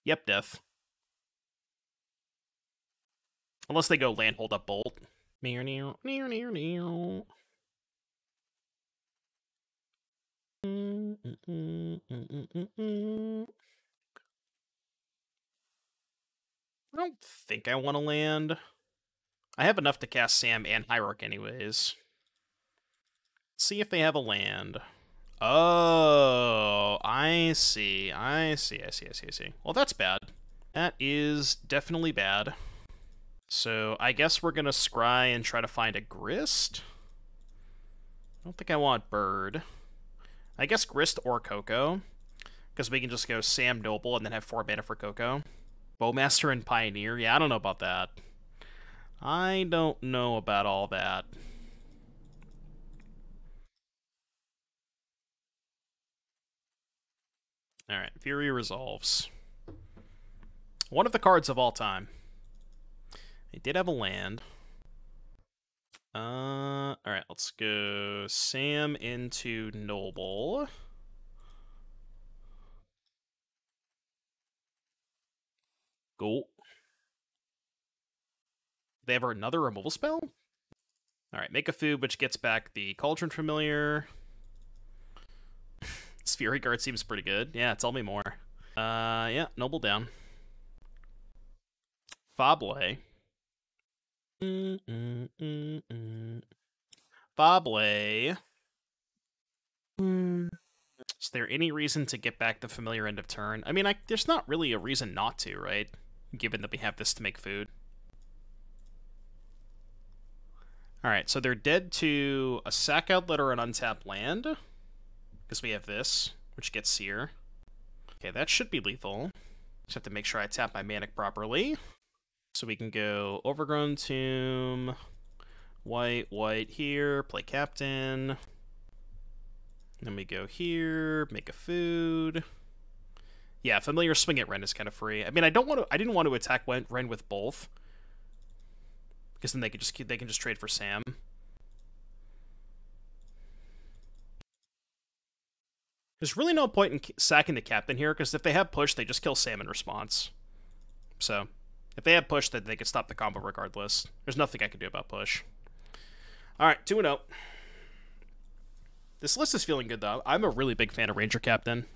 Yep Death. Unless they go land, hold up, bolt. Near. I don't think I want to land. I have enough to cast Sam and Hierarch anyways. Let's see if they have a land. Oh, I see. Well, that's bad. That is definitely bad. So I guess we're going to scry and try to find a Grist. I don't think I want Bird. I guess Grist or Coco, because we can just go Sam Noble and then have 4 mana for Coco. Bowmaster and Pioneer? Yeah, I don't know about that. I don't know about all that. Alright, Fury resolves. One of the cards of all time. They did have a land. Alright, let's go Sam into Noble. Go. They have another removal spell? Alright, make a food, which gets back the Cauldron Familiar. Fury Guard seems pretty good. Yeah, tell me more. Yeah, Noble down. Fable. Fable. Is there any reason to get back the Familiar end of turn? I mean, there's not really a reason not to, right? Given that we have this to make food. Alright, so they're dead to a sack outlet or an untapped land. Because we have this, which gets Seer. Okay, that should be lethal. Just have to make sure I tap my Manic properly. So we can go Overgrown Tomb, white here, play Captain. Then we go here, make a food. Yeah, Familiar Swing at Ren is kind of free. I mean, I didn't want to attack Ren with both, because then they can just trade for Sam. There's really no point in sacking the Captain here, because if they have push, they just kill Sam in response. So, if they have push, then they can stop the combo regardless. There's nothing I can do about push. Alright, 2-0. This list is feeling good, though. I'm a really big fan of Ranger-Captain.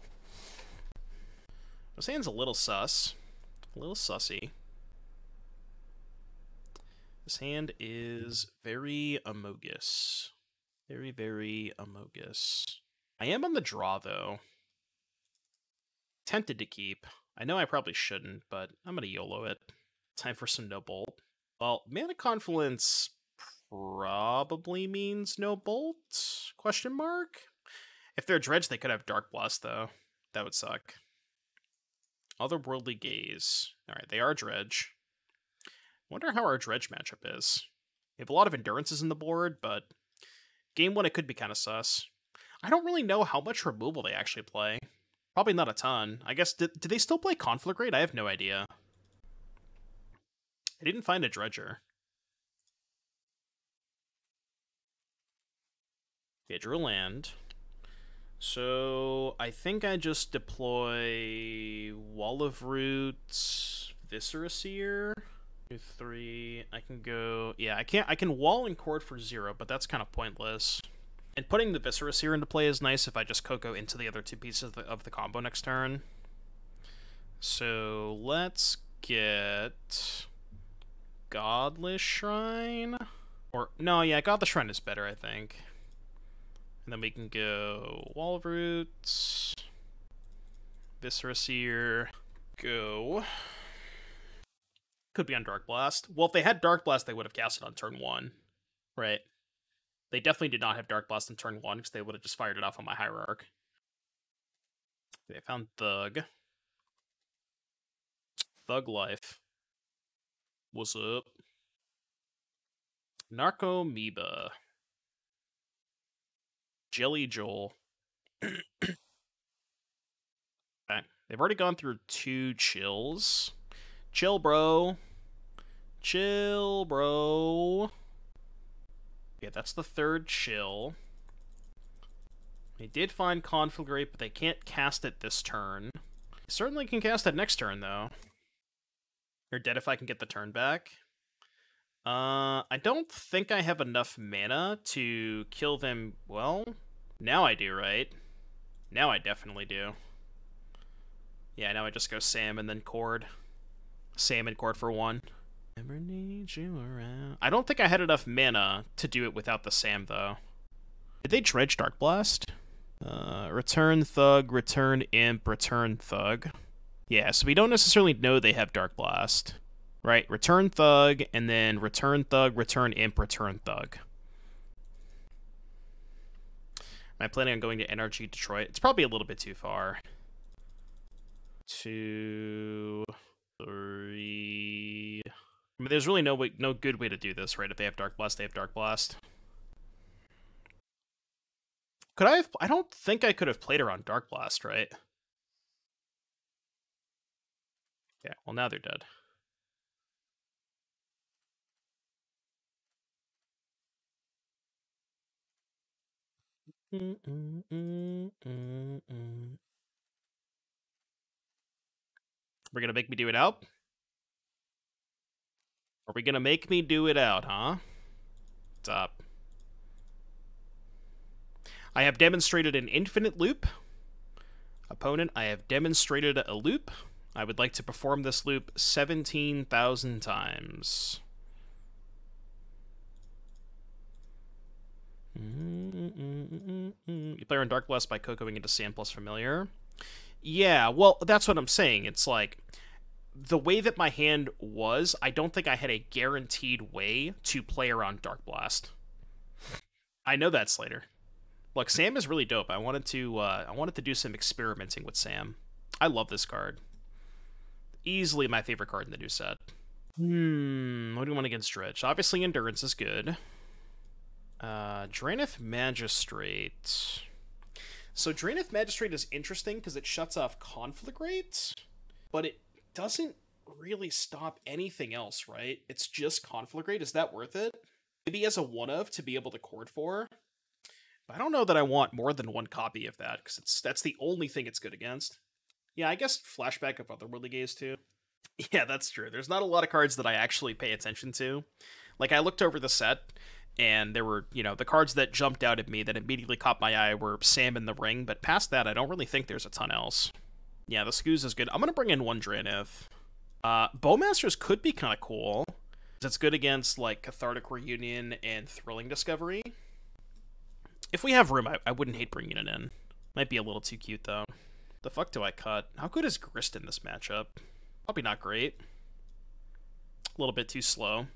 This hand's a little sus. A little sussy. This hand is very amogus. Very, very amogus. I am on the draw, though. Tempted to keep. I know I probably shouldn't, but I'm going to YOLO it. Time for some no bolt. Well, Mana Confluence probably means no bolt? Question mark? If they're Dredge, they could have Dark Blast, though. That would suck. Otherworldly Gaze. Alright, they are Dredge. Wonder how our Dredge matchup is. We have a lot of Endurances in the board, but game 1 it could be kind of sus. I don't really know how much removal they actually play. Probably not a ton. I guess, do they still play Conflagrate? I have no idea. I didn't find a Dredger. Okay, drew a land. So, I think I just deploy Wall of Roots, Viscera Seer. 2, 3, I can go... Yeah, I can wall and Chord for 0, but that's kind of pointless. And putting the Viscera Seer into play is nice if I just Coco into the other 2 pieces of the combo next turn. So, let's get... Godless Shrine? Or, no, yeah, Godless Shrine is better, I think. And then we can go Wall of Roots, Viscera Seer, go. Could be on Dark Blast. Well, if they had Dark Blast, they would have cast it on turn 1. Right. They definitely did not have Dark Blast on turn 1, because they would have just fired it off on my Hierarch. They found Thug. Thug Life. What's up? Narcomoeba. Jelly Joel. Okay. They've already gone through 2 chills. Chill, bro. Chill, bro. Yeah, that's the 3rd chill. They did find Conflagrate, but they can't cast it this turn. They certainly can cast it next turn, though. You're dead if I can get the turn back. I don't think I have enough mana to kill them. Well, now I do, right? Now I definitely do. Yeah, now I just go Sam and then Chord. Sam and Chord for 1. Never need you around. I don't think I had enough mana to do it without the Sam, though. Did they dredge Dark Blast? Return Thug, return Imp, return Thug. Yeah, so we don't necessarily know they have Dark Blast. Right, return Thug, and then return Thug, return Imp, return Thug. Am I planning on going to NRG Detroit? It's probably a little bit too far. 2, 3... I mean, there's really no good way to do this, right? If they have Dark Blast, they have Dark Blast. Could I have... I don't think I could have played around Dark Blast, right? Yeah, well, now they're dead. We're gonna make me do it out? Are we gonna make me do it out, huh? What's up? I have demonstrated an infinite loop. Opponent, I have demonstrated a loop. I would like to perform this loop 17,000 times. You play on Dark Blast by Cocoing into Sam plus Familiar. Yeah, well, that's what I'm saying. It's like, the way that my hand was, I don't think I had a guaranteed way to play around Dark Blast. I know that, Slater. Look, Sam is really dope. I wanted to do some experimenting with Sam. I love this card. Easily my favorite card in the new set. What do we want against Dredge? Obviously, Endurance is good. Drannith Magistrate. So Drannith Magistrate is interesting because it shuts off Conflagrate, but it doesn't really stop anything else, right? It's just Conflagrate. Is that worth it? Maybe as a one-of to be able to Chord for. But I don't know that I want more than 1 copy of that, because that's the only thing it's good against. Yeah, I guess Flashback of Otherworldly Gaze, too. Yeah, that's true. There's not a lot of cards that I actually pay attention to. Like, I looked over the set, and there were, the cards that jumped out at me that immediately caught my eye were Sam and the Ring, but past that, I don't really think there's a ton else. Yeah, the Scooze is good. I'm going to bring in 1 Drannith. Bowmasters could be kind of cool. It's good against, like, Cathartic Reunion and Thrilling Discovery. If we have room, I wouldn't hate bringing it in. Might be a little too cute, though. The fuck do I cut? How good is Grist in this matchup? Probably not great. A little bit too slow.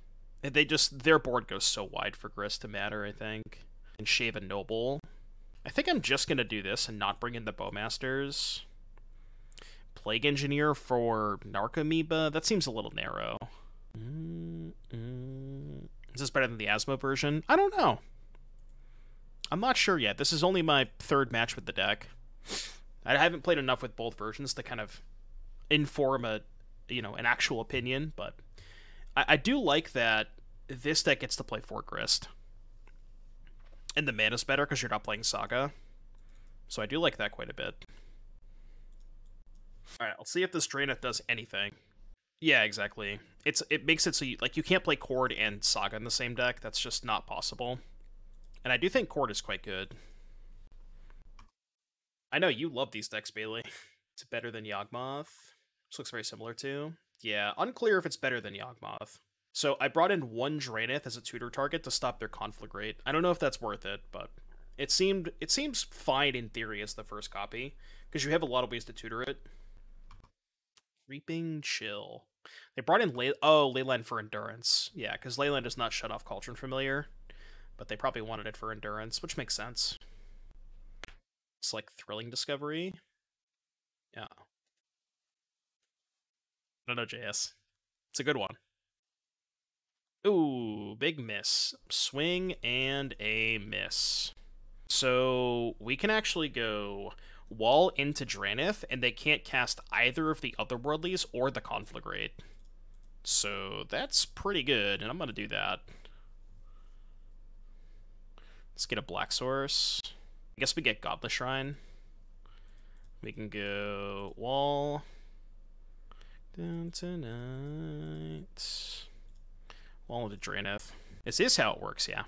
Their board goes so wide for Grist to matter, I think. And shave a Noble. I think I'm just going to do this and not bring in the Bowmasters. Plague Engineer for Narcomoeba? That seems a little narrow. Is this better than the Asmo version? I don't know. I'm not sure yet. This is only my 3rd match with the deck. I haven't played enough with both versions to kind of inform an actual opinion, but I do like that this deck gets to play 4 Grist. And the mana's better because you're not playing Saga. So I do like that quite a bit. Alright, I'll see if this Drannith does anything. Yeah, exactly. It makes it so you can't play Chord and Saga in the same deck. That's just not possible. And I do think Chord is quite good. I know you love these decks, Bailey. It's better than Yawgmoth. This looks very similar to. Yeah, unclear if it's better than Yawgmoth. So I brought in 1 Drannith as a tutor target to stop their Conflagrate. I don't know if that's worth it, but it seems fine in theory as the first copy, because you have a lot of ways to tutor it. Reaping Chill. They brought in Leyland for Endurance. Yeah, because Leyland does not shut off Cauldron Familiar, but they probably wanted it for Endurance, which makes sense. It's like Thrilling Discovery. Yeah. I don't know, JS. It's a good one. Ooh, big miss. Swing and a miss. So we can actually go Wall into Drannith, and they can't cast either of the Otherworldlies or the Conflagrate. So that's pretty good, and I'm going to do that. Let's get a Black Source. I guess we get Godless Shrine. We can go Wall. Down tonight. Wall into Drannith. This is how it works, yeah.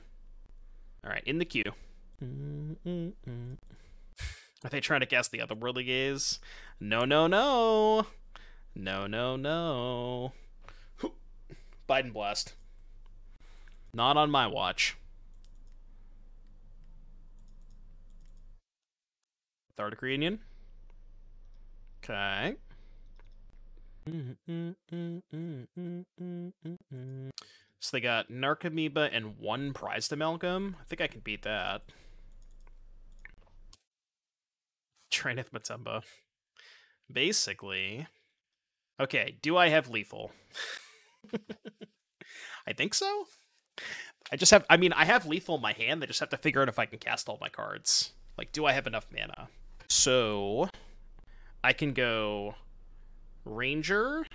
Alright, in the queue. Are they trying to cast the Otherworldly Gaze? No, no, no. No, no, no. Biden Blast. Not on my watch. Cathartic Reunion. Okay. So they got Narcomoeba and 1 Prized Amalgam. I think I can beat that. Drannith Matumba. Basically. Okay, do I have lethal? I think so. I have lethal in my hand. I just have to figure out if I can cast all my cards. Like, do I have enough mana? So, I can go Ranger,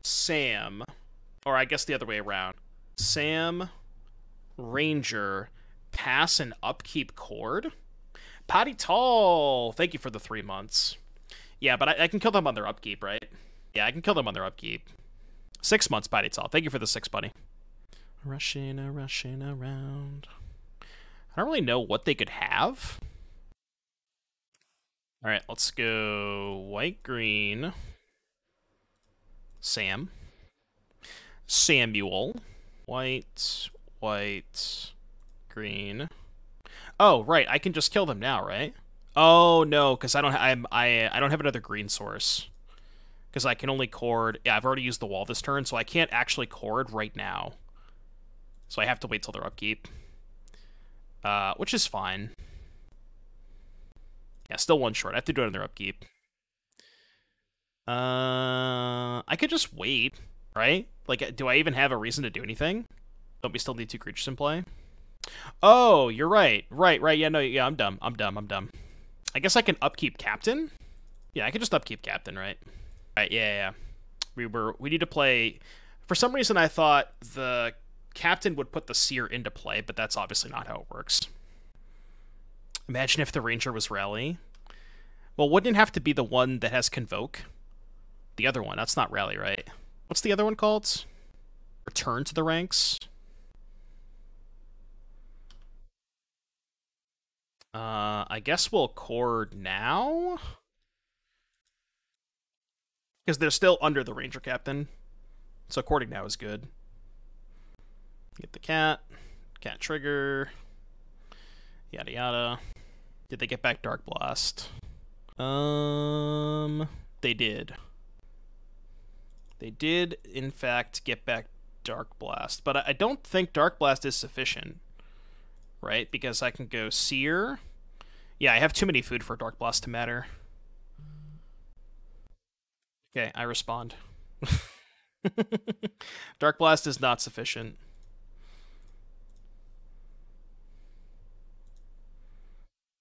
Sam, or I guess the other way around. Sam, Ranger, pass and upkeep Chord. Patty Tall, thank you for the 3 months. Yeah, but I can kill them on their upkeep, right? Yeah, I can kill them on their upkeep. 6 months, Patty Tall. Thank you for the 6, buddy. Rushing around. I don't really know what they could have. Alright, let's go white-green. Sam. Samuel. White, green. Oh, right, I can just kill them now, right? Oh no, because I don't have another green source. Because I can only Chord. Yeah, I've already used the wall this turn, so I can't actually Chord right now. So I have to wait till their upkeep. Which is fine. Yeah, still 1 short. I have to do it on their upkeep. I could just wait, right? Like, do I even have a reason to do anything? Don't we still need 2 creatures in play? Oh, you're right. Right. Yeah, no, yeah, I'm dumb. I guess I can upkeep Captain? Yeah, I can just upkeep Captain, right? Right, yeah. We need to play... For some reason, I thought the Captain would put the Seer into play, but that's obviously not how it works. Imagine if the Ranger was Rally. Well, wouldn't it have to be the one that has Convoke? The other one, that's not Rally, right? What's the other one called? Return to the ranks? I guess we'll Chord now? Because they're still under the Ranger Captain. So Chording now is good. Get the cat trigger, yada yada. Did they get back Dark Blast? They did. They did, in fact, get back Dark Blast. But I don't think Dark Blast is sufficient, right? Because I can go Seer. Yeah, I have too many food for Dark Blast to matter. Okay, I respond. Dark Blast is not sufficient.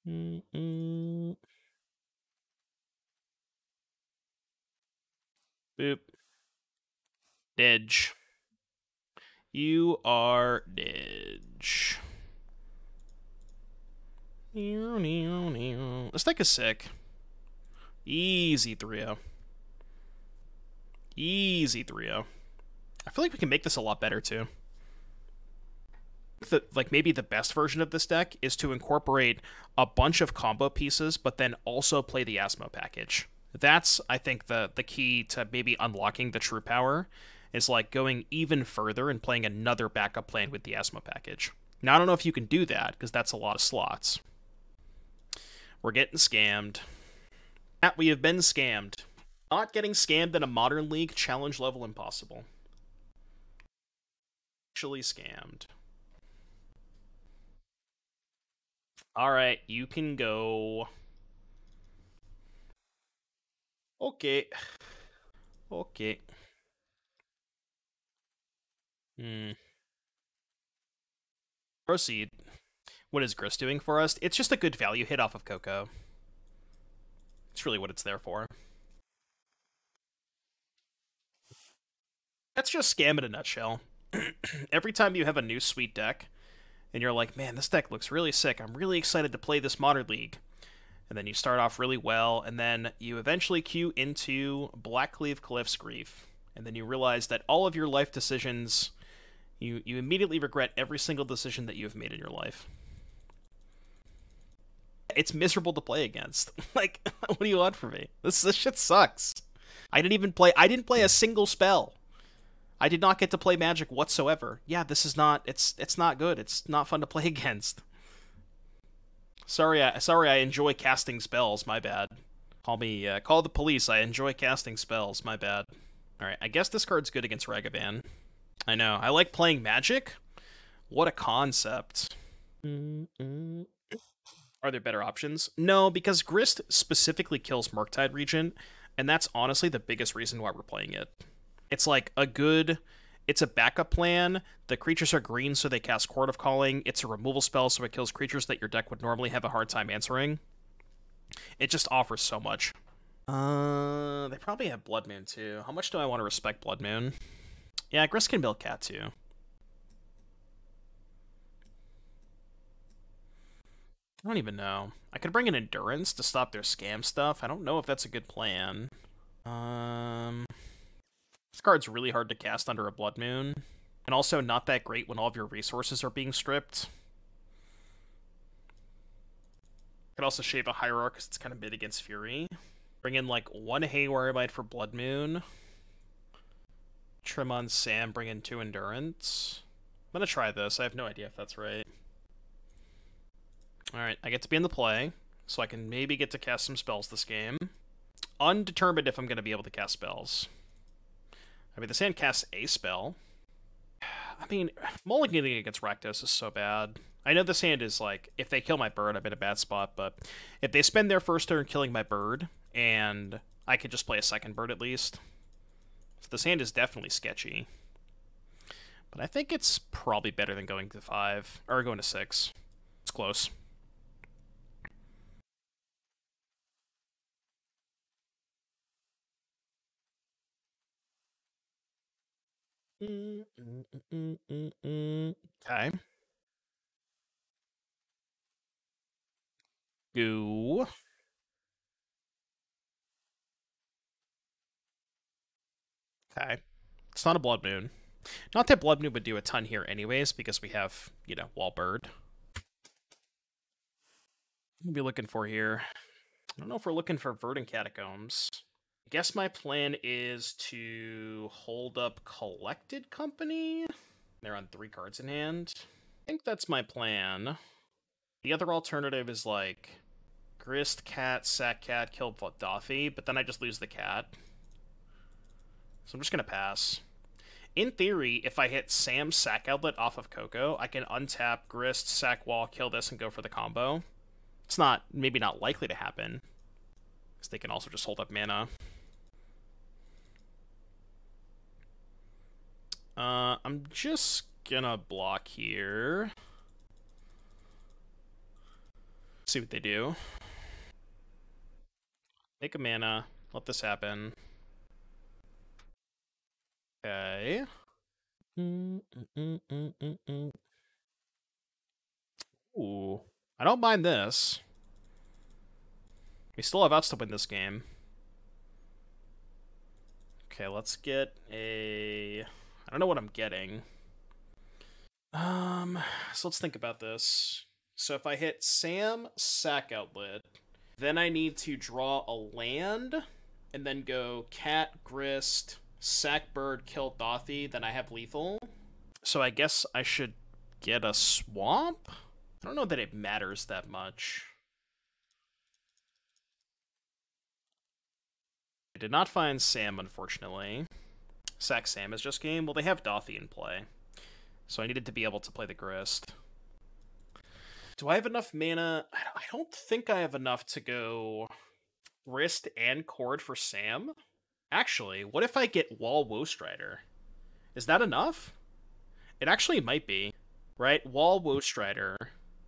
Boop. Didge. You are Didge. This deck is sick. Easy 3-0. Easy 3-0. I feel like we can make this a lot better, too. Like, maybe the best version of this deck is to incorporate a bunch of combo pieces, but then also play the Asmo package. That's, I think, the key to maybe unlocking the true power, is like going even further and playing another backup plan with the Asmo package. Now, I don't know if you can do that, because that's a lot of slots. We're getting scammed. We have been scammed. Not getting scammed in a Modern League, challenge level impossible. Actually scammed. Alright, you can go. Okay. Okay. Proceed. What is Grist doing for us? It's just a good value hit off of Coco. It's really what it's there for. That's just scam in a nutshell. Every time you have a new sweet deck, and you're like, man, this deck looks really sick. I'm really excited to play this Modern League. And then you start off really well, and then you eventually queue into Blackcleave Cliff's Grief. And then you realize that all of your life decisions, you immediately regret every single decision that you have made in your life. It's miserable to play against. Like, what do you want from me? This shit sucks. I didn't play a single spell. I did not get to play Magic whatsoever. Yeah, this is not, it's not good. It's not fun to play against. Sorry, I enjoy casting spells, my bad. Call the police, I enjoy casting spells, my bad. Alright, I guess this card's good against Ragavan. I know, I like playing Magic? What a concept. Are there better options? No, because Grist specifically kills Murktide Regent, and that's honestly the biggest reason why we're playing it. It's like it's a backup plan. The creatures are green, so they cast Chord of Calling. It's a removal spell, so it kills creatures that your deck would normally have a hard time answering. It just offers so much. They probably have Blood Moon, too. How much do I want to respect Blood Moon? Yeah, Grist can build Cat, too. I don't even know. I could bring an Endurance to stop their scam stuff. I don't know if that's a good plan. This card's really hard to cast under a Blood Moon, and also not that great when all of your resources are being stripped. Could also shave a Hierarch because it's kind of mid against Fury. Bring in like one Haywire Mite for Blood Moon. Trim on Sam, bring in 2 Endurance. I'm gonna try this. I have no idea if that's right. Alright, I get to be in the play, so I can maybe get to cast some spells this game. Undetermined if I'm going to be able to cast spells. I mean, this hand casts a spell. I mean, mulliganing against Rakdos is so bad. I know this hand is like, if they kill my bird, I'm in a bad spot, but if they spend their first turn killing my bird, and I could just play a second bird at least. So this hand is definitely sketchy. But I think it's probably better than going to 5, or going to 6. It's close. Okay. Goo. Okay. It's not a Blood Moon. Not that Blood Moon would do a ton here anyways, because we have, you know, Wall Bird. What are we looking for here? I don't know if we're looking for Verdant Catacombs. I guess my plan is to hold up Collected Company. They're on 3 cards in hand. I think that's my plan. The other alternative is like Grist, Cat, Sack Cat, kill Dothy, but then I just lose the cat. So I'm just gonna pass. In theory, if I hit Sam's Sack Outlet off of Coco, I can untap Grist, Sack Wall, kill this, and go for the combo. It's not, maybe not likely to happen, because they can also just hold up mana. I'm just gonna block here. See what they do. Make a mana. Let this happen. Okay. Ooh. I don't mind this. We still have outs to win this game. Okay, let's get a... I don't know what I'm getting. So let's think about this. So if I hit Sam, Sack Outlet, then I need to draw a land, and then go Cat, Grist, Sack Bird, kill Dothy, then I have lethal. So I guess I should get a Swamp? I don't know that it matters that much. did not find Sam, unfortunately. Sack Sam is just game. Well, they have Dothy in play. So I needed to be able to play the Grist. Do I have enough mana? I don't think I have enough to go Grist and Chord for Sam. Actually, what if I get Wall Woe Strider? Is that enough? It actually might be. Right? Wall Woe Strider.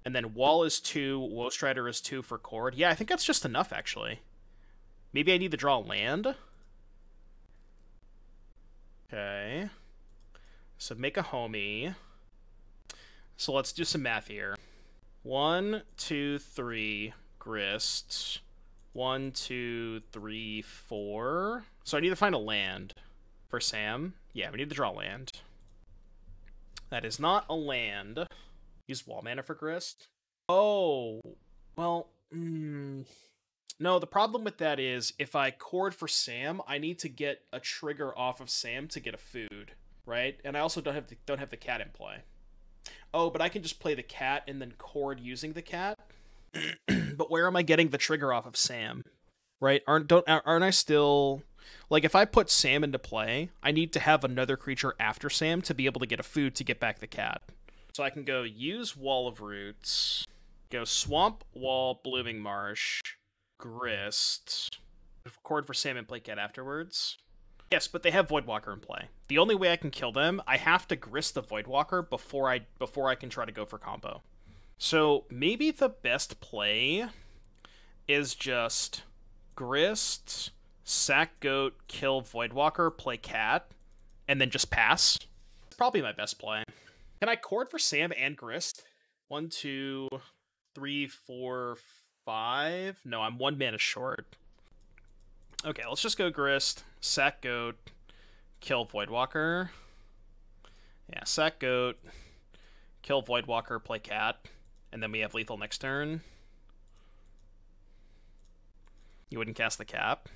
And then Wall is 2, Woe Strider is 2 for Chord. Yeah, I think that's just enough, actually. Maybe I need to draw land? Okay. So make a homie. So let's do some math here. 1, 2, 3, Grist. 1, 2, 3, 4. So I need to find a land for Sam. Yeah, we need to draw land. That is not a land. Use wall mana for Grist. Oh, well, no, the problem with that is if I Chord for Sam, I need to get a trigger off of Sam to get a food, right? And I also don't have the cat in play. Oh, but I can just play the cat and then Chord using the cat. But where am I getting the trigger off of Sam? Right? Aren't I still like if I put Sam into play, I need to have another creature after Sam to be able to get a food to get back the cat. So I can go use Wall of Roots, go Swamp, Wall, Blooming Marsh, Grist, Chord for Sam and play cat afterwards. Yes, but they have Voidwalker in play. The only way I can kill them, I have to Grist the Voidwalker before I can try to go for combo. So maybe the best play is just Grist, sack Goat, kill Voidwalker, play cat, and then just pass. Probably my best play. Can I Chord for Sam and Grist? 1, 2, 3, 4, 5. No, I'm 1 mana short. Okay, let's just go Grist, sack Goat, kill Voidwalker. Yeah, sack Goat, kill Voidwalker, play cat, and then we have lethal next turn. You wouldn't cast the cap?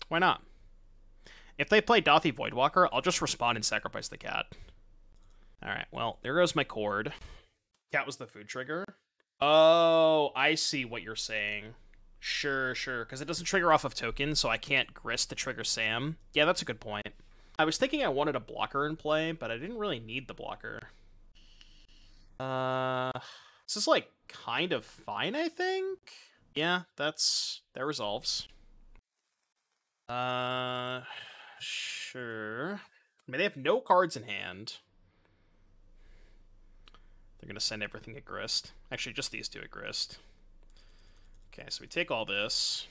Why not? If they play Dothy Voidwalker, I'll just respond and sacrifice the cat. Alright, well, there goes my Chord. Cat was the food trigger. Oh, I see what you're saying. Sure, because it doesn't trigger off of tokens, so I can't Grist to trigger Sam. Yeah, that's a good point. I was thinking I wanted a blocker in play, but I didn't really need the blocker. This is, like, kind of fine, I think? Yeah, that resolves. Sure. I mean, they have no cards in hand. They're gonna send everything at Grist. Actually, just these two at Grist. Okay, so we take all this.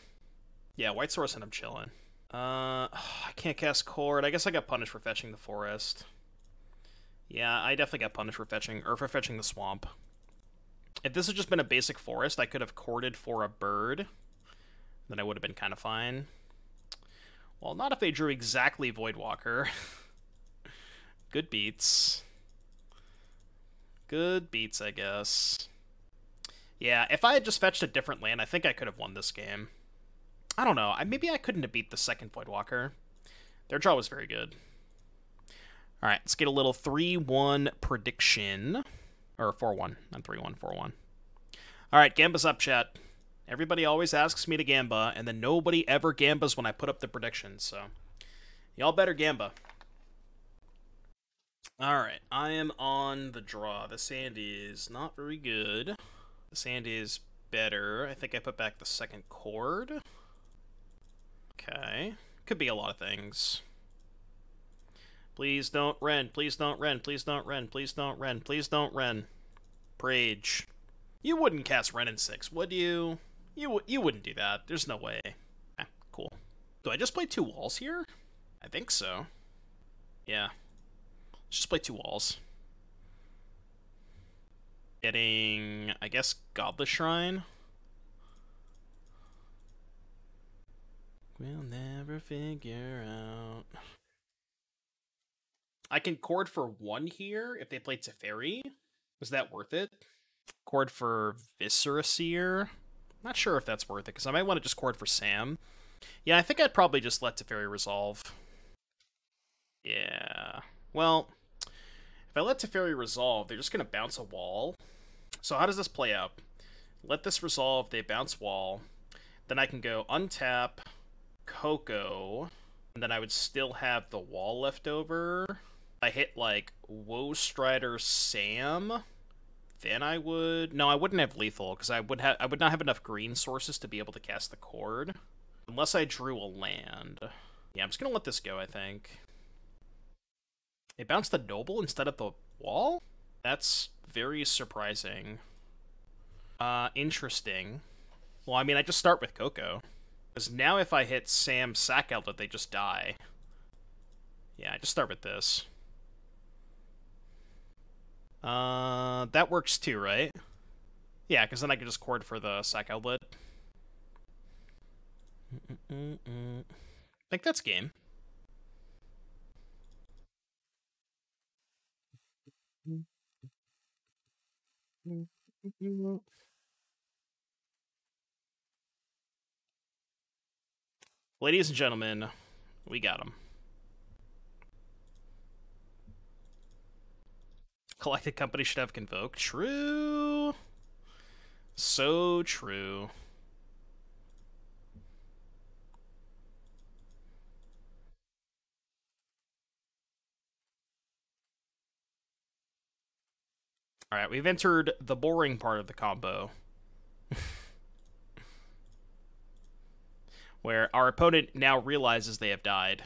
Yeah, White Source and I'm chilling. I can't cast Chord. I guess I got punished for fetching the forest. Yeah, I definitely got punished for fetching the swamp. If this had just been a basic forest, I could have Chorded for a bird. Then I would have been kind of fine. Well, not if they drew exactly Voidwalker. Good beats. Good beats, I guess. Yeah, if I had just fetched a different land, I think I could have won this game. I don't know. Maybe I couldn't have beat the second Voidwalker. Their draw was very good. Alright, let's get a little 3-1 prediction. Or 4-1. Not 3-1, 4-1. Alright, Gamba's up, chat. Everybody always asks me to Gamba, and then nobody ever Gambas when I put up the predictions, so... Y'all better Gamba. Alright, I am on the draw. The sand is not very good. The sand is better. I think I put back the second Chord. Okay. Could be a lot of things. Please don't Ren. Please don't Ren. Please don't Ren. Please don't Ren. Please don't Ren. Prage. You wouldn't cast Ren in 6, would you? You wouldn't do that. There's no way. Cool. Do I just play 2 walls here? I think so. Yeah. Let's just play 2 walls. Getting, I guess, Godless Shrine. We'll never figure out. I can Chord for 1 here if they play Teferi. Was that worth it? Chord for Viscera Seer. Not sure if that's worth it, because I might want to just Chord for Sam. Yeah, I think I'd probably just let Teferi resolve. Yeah. Well, if I let Teferi resolve, they're just going to bounce a wall. So how does this play out? Let this resolve, they bounce wall. Then I can go untap, Coco, and then I would still have the wall left over. I hit like Woe Strider Sam, then I would... No, I wouldn't have lethal, because I would not have enough green sources to be able to cast the Chord. Unless I drew a land. Yeah, I'm just gonna let this go, I think. It bounced the Noble instead of the wall? That's very surprising. Interesting. Well, I mean, I just start with Coco. Because now if I hit Sam's Sack Outlet, they just die. Yeah, I just start with this. That works too, right? Yeah, because then I can just Chord for the Sack Outlet. I think that's game. Ladies and gentlemen, we got him. Collected company should have Convoke. True. So true. Alright, we've entered the boring part of the combo. Where our opponent now realizes they have died.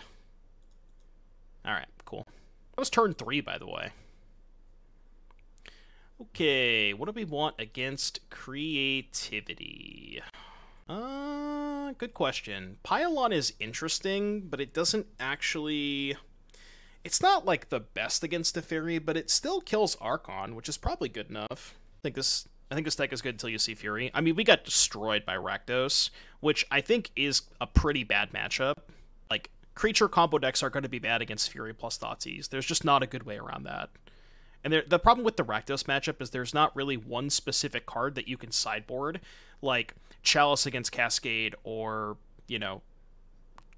Alright, cool. That was turn 3, by the way. Okay, what do we want against creativity? Good question. Pylon is interesting, but it doesn't actually... It's not, like, the best against a Fury, but it still kills Archon, which is probably good enough. I think this deck is good until you see Fury. I mean, we got destroyed by Rakdos, which I think is a pretty bad matchup. Like, creature combo decks are going to be bad against Fury plus Thoughtseize. There's just not a good way around that. And the problem with the Rakdos matchup is there's not really one specific card that you can sideboard, like Chalice against Cascade or, you know,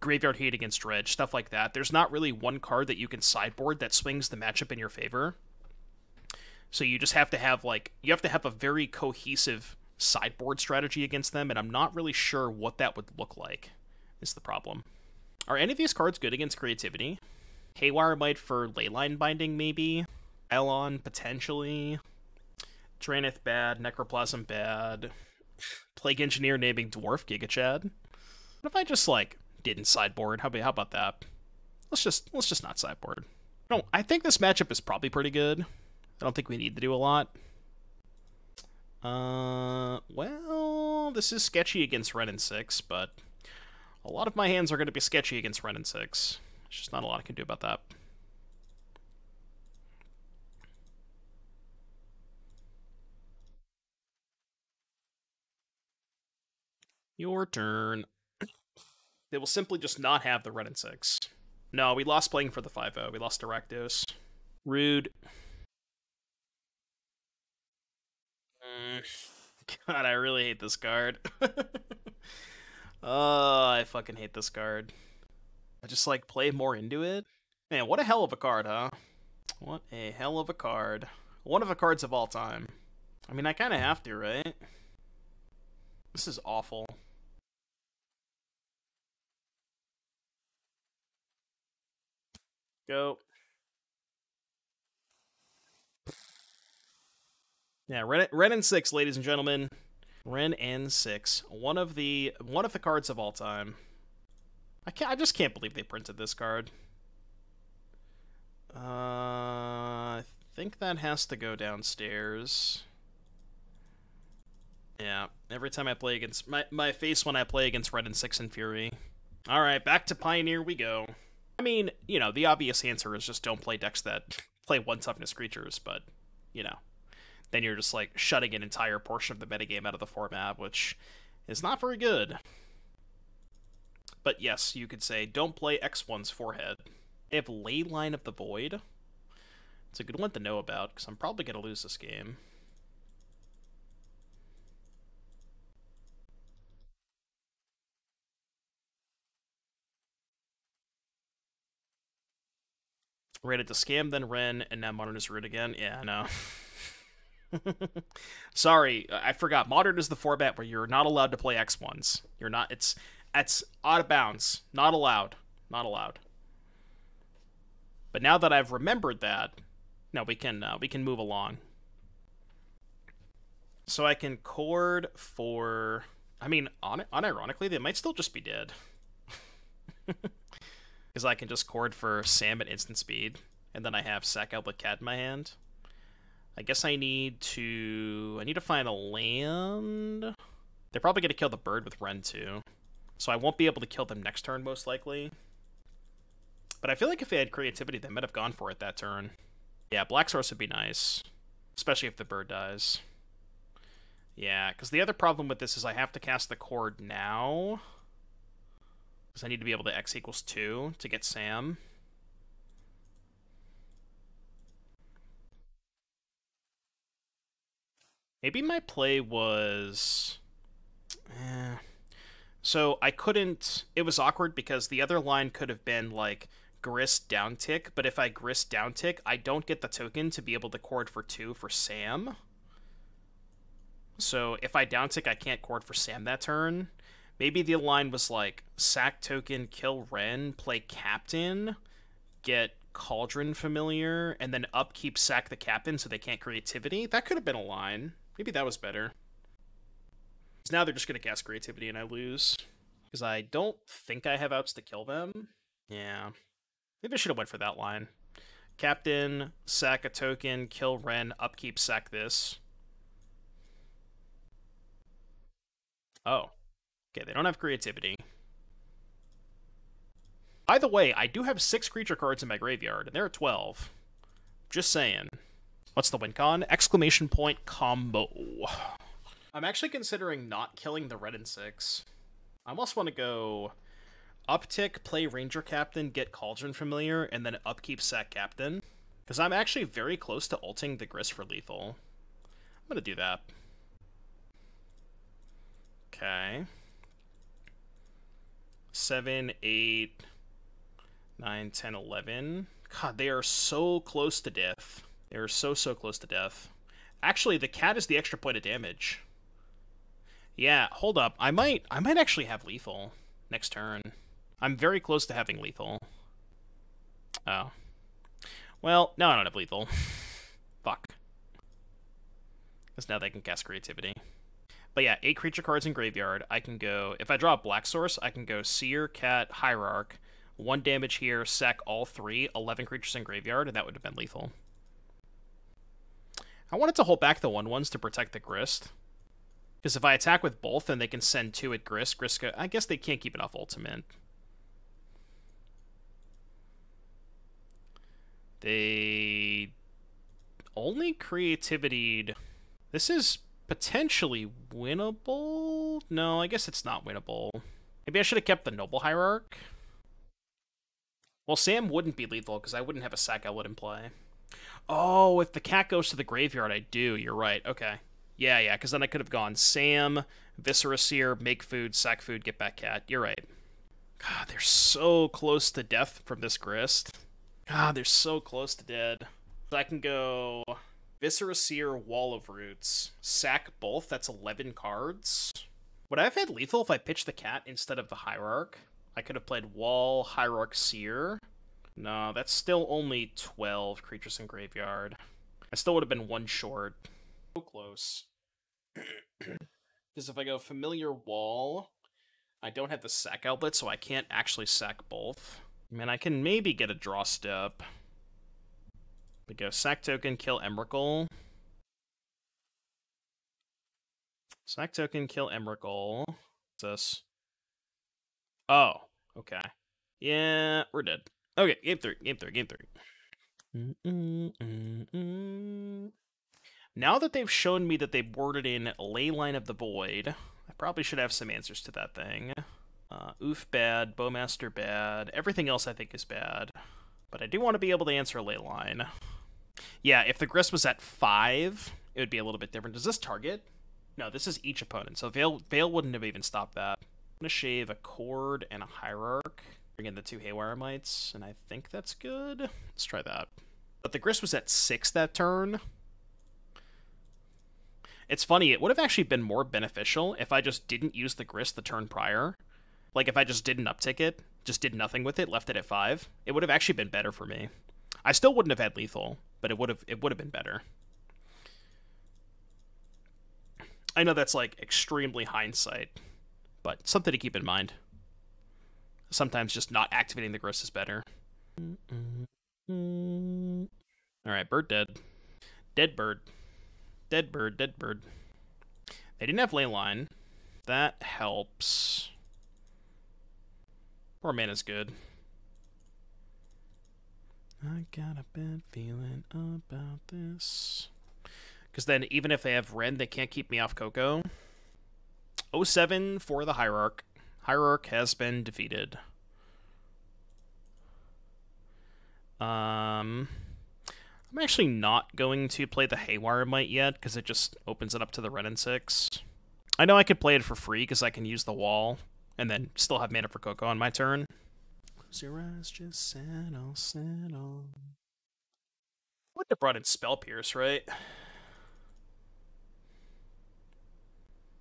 Graveyard Hate against Dredge, stuff like that. There's not really one card that you can sideboard that swings the matchup in your favor. So you just have to have, like, you have to have a very cohesive sideboard strategy against them, and I'm not really sure what that would look like, is the problem. Are any of these cards good against creativity? Haywire Mite for Leyline Binding, maybe? Elon, potentially. Drannith, bad. Necroplasm, bad. Plague Engineer naming Dwarf, Giga Chad. What if I just, like, didn't sideboard? How about that? Let's just not sideboard. No, I think this matchup is probably pretty good. I don't think we need to do a lot. Well, this is sketchy against Ren and 6, but a lot of my hands are going to be sketchy against Ren and 6. There's just not a lot I can do about that. Your turn. They will simply just not have the Ren and 6. No, we lost playing for the 5-0. We lost to Rakdos. Rude. God, I really hate this card. Oh, I fucking hate this card. I just, like, play more into it. Man, what a hell of a card, huh? What a hell of a card. One of the cards of all time. I mean, I kind of have to, right? This is awful. Go. Yeah, Ren and 6, ladies and gentlemen. Ren and 6. One of the cards of all time. I just can't believe they printed this card. I think that has to go downstairs. Yeah, every time I play against my face when I play against Red and 6 and Fury. Alright, back to Pioneer we go. I mean, you know, the obvious answer is just don't play decks that play 1 toughness creatures, but, you know, then you're just, like, shutting an entire portion of the metagame out of the format, which is not very good. But yes, you could say, don't play X1's Forehead. They have Leyline of the Void. It's a good one to know about, because I'm probably going to lose this game. Rated to Scam, then Ren, and now Modern is Root again. Yeah, I know. Sorry, I forgot. Modern is the format where you're not allowed to play X1s. You're not. It's That's out of bounds. Not allowed. Not allowed. But now that I've remembered that, no, we can move along. So I can chord for... I mean, unironically, they might still just be dead. Because I can just chord for Sam at instant speed, and then I have Sack Outlet Cat in my hand. I guess I need to find a land. They're probably going to kill the bird with Ren too. So I won't be able to kill them next turn, most likely. But I feel like if they had creativity, they might have gone for it that turn. Yeah, Black Source would be nice. Especially if the bird dies. Yeah, because the other problem with this is I have to cast the chord now. Because I need to be able to X equals 2 to get Sam. Maybe my play was... So I couldn't... It was awkward because the other line could have been, like, Grist downtick, but if I Grist downtick, I don't get the token to be able to chord for 2 for Sam. So if I downtick, I can't chord for Sam that turn. Maybe the line was like, sack token, kill Ren, play Captain, get Cauldron Familiar, and then upkeep sack the Captain so they can't creativity. That could have been a line. Maybe that was better. Because now they're just going to cast creativity and I lose. Because I don't think I have outs to kill them. Yeah. Maybe I should have went for that line. Captain, sack a token, kill Ren, upkeep, sack this. Oh. Okay, they don't have creativity. By the way, I do have 6 creature cards in my graveyard, and there are 12. Just saying. What's the win con? Exclamation point combo. I'm actually considering not killing the red and 6. I almost want to go uptick, play Ranger-Captain, get Cauldron Familiar, and then upkeep sack Captain. Because I'm actually very close to ulting the Grist for lethal. I'm going to do that. Okay. 7, 8, 9, 10, 11. God, they are so close to death. They are so close to death. Actually, the cat is the extra point of damage. Yeah, hold up. I might actually have lethal next turn. I'm very close to having lethal. Oh. Well, no, I don't have lethal. Fuck. Because now they can cast creativity. But yeah, 8 creature cards in graveyard. I can go... If I draw a Black Source, I can go Seer, Cat, Hierarch. 1 damage here, sack all 3, 11 creatures in graveyard, and that would have been lethal. I wanted to hold back the 1/1s to protect the Grist. Because if I attack with both, then they can send 2 at Grist. I guess they can't keep enough ultimate. They... only creativitied... This is... potentially winnable? No, I guess it's not winnable. Maybe I should have kept the Noble Hierarch. Well, Sam wouldn't be lethal because I wouldn't have a sack outlet in play. Oh, if the cat goes to the graveyard, I do. You're right. Okay. Yeah, because then I could have gone Sam, Viscera Seer, make food, sack food, get back cat. You're right. God, they're so close to death from this Grist. God, they're so close to dead. So I can go... Viscera Seer, Wall of Roots. Sack both, that's 11 cards. Would I have had lethal if I pitched the cat instead of the Hierarch? I could have played Wall, Hierarch, Seer. No, that's still only 12 creatures in graveyard. I still would have been 1 short. So close. Because if I go Familiar Wall, I don't have the sack outlet, so I can't actually sack both. I mean, I can maybe get a draw step. We go sack token, kill Emrakul. Sack token, kill Emrakul. What's this? Oh, okay. Yeah, we're dead. Okay, game 3, game 3, game 3. Now that they've shown me that they boarded in Leyline of the Void, I probably should have some answers to that thing. Ouphe bad, Bowmaster bad, everything else I think is bad. But I do want to be able to answer Leyline. Yeah, if the Grist was at 5, it would be a little bit different. Does this target? No, this is each opponent, so Veil wouldn't have even stopped that. I'm going to shave a Chord and a Hierarch. Bring in the 2 Haywire Mites, and I think that's good. Let's try that. But the Grist was at 6 that turn. It's funny, it would have actually been more beneficial if I just didn't use the Grist the turn prior. Like, if I just didn't uptick it, just did nothing with it, left it at 5, it would have actually been better for me. I still wouldn't have had lethal, but it would have been better. I know that's, like, extremely hindsight, but something to keep in mind. Sometimes just not activating the Grist is better. Alright, bird dead. Dead bird. Dead bird, dead bird. They didn't have leyline. That helps. 4 mana's good. I got a bad feeling about this. Because then, even if they have Ren, they can't keep me off Coco. 07 for the Hierarch. Hierarch has been defeated. I'm actually not going to play the Haywire Mite yet, because it just opens it up to the Ren and 6. I know I could play it for free, because I can use the wall, and then still have mana for Coco on my turn. Close your eyes, just settle, settle. Wouldn't have brought in Spell Pierce, right?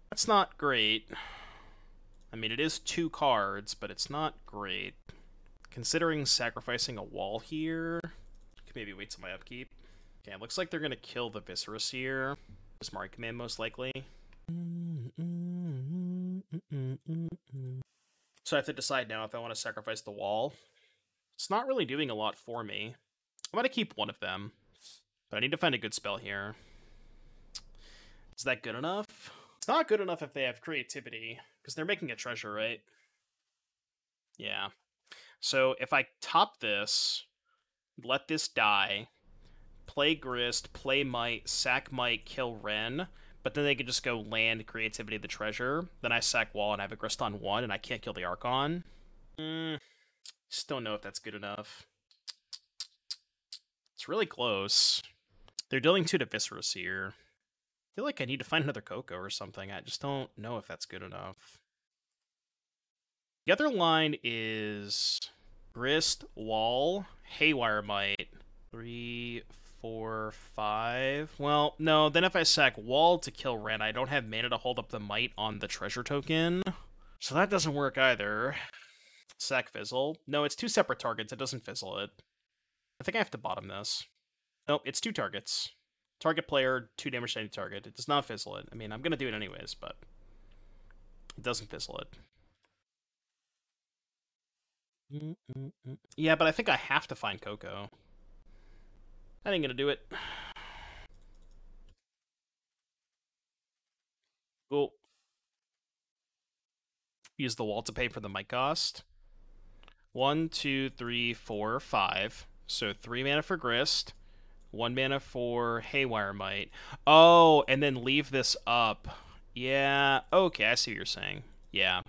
That's not great. I mean, it is 2 cards, but it's not great. Considering sacrificing a wall here, could maybe wait till my upkeep. Okay, it looks like they're going to kill the Viscera Seer. Smart command, most likely. So I have to decide now if I want to sacrifice the wall. It's not really doing a lot for me. I'm going to keep one of them, but I need to find a good spell here. Is that good enough? It's not good enough if they have creativity, because they're making a treasure, right? Yeah. So if I top this, let this die, play Grist, play Mite, sack Mite, kill Ren, but then they can just go land creativity the treasure, then I sack wall and I have a Grist on 1 and I can't kill the Archon. Just don't know if that's good enough. It's really close. They're dealing 2 to Viscera Seer. I feel like I need to find another Coco or something. I just don't know if that's good enough. The other line is Grist, Wall, Haywire Mite. 3, 4, 5. Well, no, then if I sack Wall to kill Ren, I don't have mana to hold up the Mite on the treasure token. So that doesn't work either. Sack Fizzle. No, it's 2 separate targets. It doesn't fizzle it. I think I have to bottom this. Nope, it's 2 targets. Target player, 2 damage to any target. It does not fizzle it. I mean, I'm going to do it anyways, but it doesn't fizzle it. Yeah, but I think I have to find Coco. I ain't gonna do it. Cool. Use the wall to pay for the Mite cost. 1, 2, 3, 4, 5. So 3 mana for Grist. 1 mana for Haywire Mite. Oh, and then leave this up. Yeah, okay, I see what you're saying. Yeah.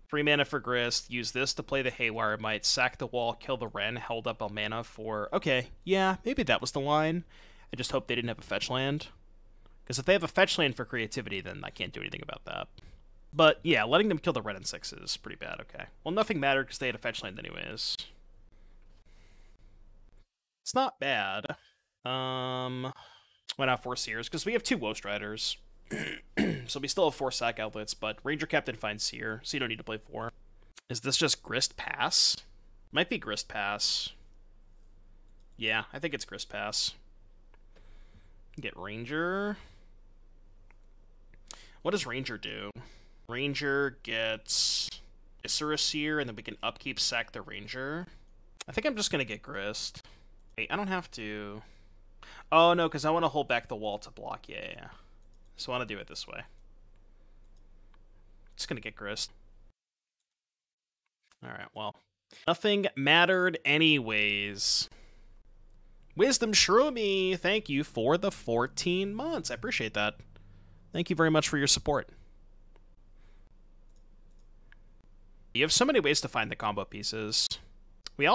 3 mana for Grist, use this to play the Haywire Mite, sack the wall, kill the Ren, held up a mana for... Okay, yeah, maybe that was the line. I just hope they didn't have a fetch land. Because if they have a fetch land for creativity, then I can't do anything about that. But yeah, letting them kill the Ren and 6 is pretty bad, okay. Well, nothing mattered because they had a fetch land anyways. It's not bad. Went out 4 Seers, because we have 2 Woe Striders. So we still have 4 sack outlets, but Ranger-Captain finds Seer, so you don't need to play 4. Is this just Grist Pass? Might be Grist Pass. Yeah, I think it's Grist Pass. Get Ranger. What does Ranger do? Ranger gets Viscera Seer, and then we can upkeep sack the Ranger. I think I'm just going to get Grist. Wait, I don't have to... Oh, no, because I want to hold back the wall to block. Yeah. So I want to do it this way. Just going to get Grist. Alright, well. Nothing mattered anyways. Wisdom Shroomy, thank you for the 14 months. I appreciate that. Thank you very much for your support. You have so many ways to find the combo pieces. We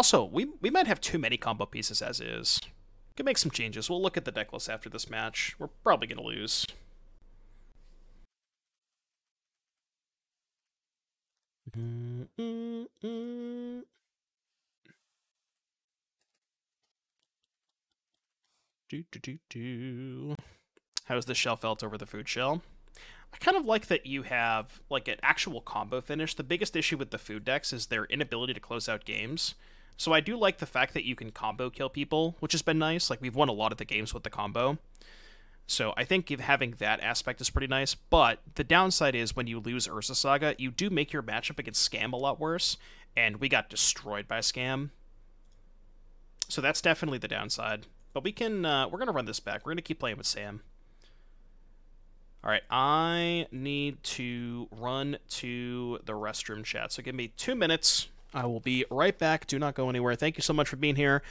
might have too many combo pieces as is. We can make some changes. We'll look at the deck list after this match. We're probably going to lose. How's the shell felt over the food shell? I kind of like that you have like an actual combo finish. The biggest issue with the food decks is their inability to close out games. So I do like the fact that you can combo kill people, which has been nice. Like, we've won a lot of the games with the combo. So I think having that aspect is pretty nice, but the downside is when you lose Urza Saga, you do make your matchup against Scam a lot worse, and we got destroyed by Scam. So that's definitely the downside. But we're going to run this back. We're going to keep playing with Sam. Alright, I need to run to the restroom, chat, so give me 2 minutes. I will be right back. Do not go anywhere. Thank you so much for being here.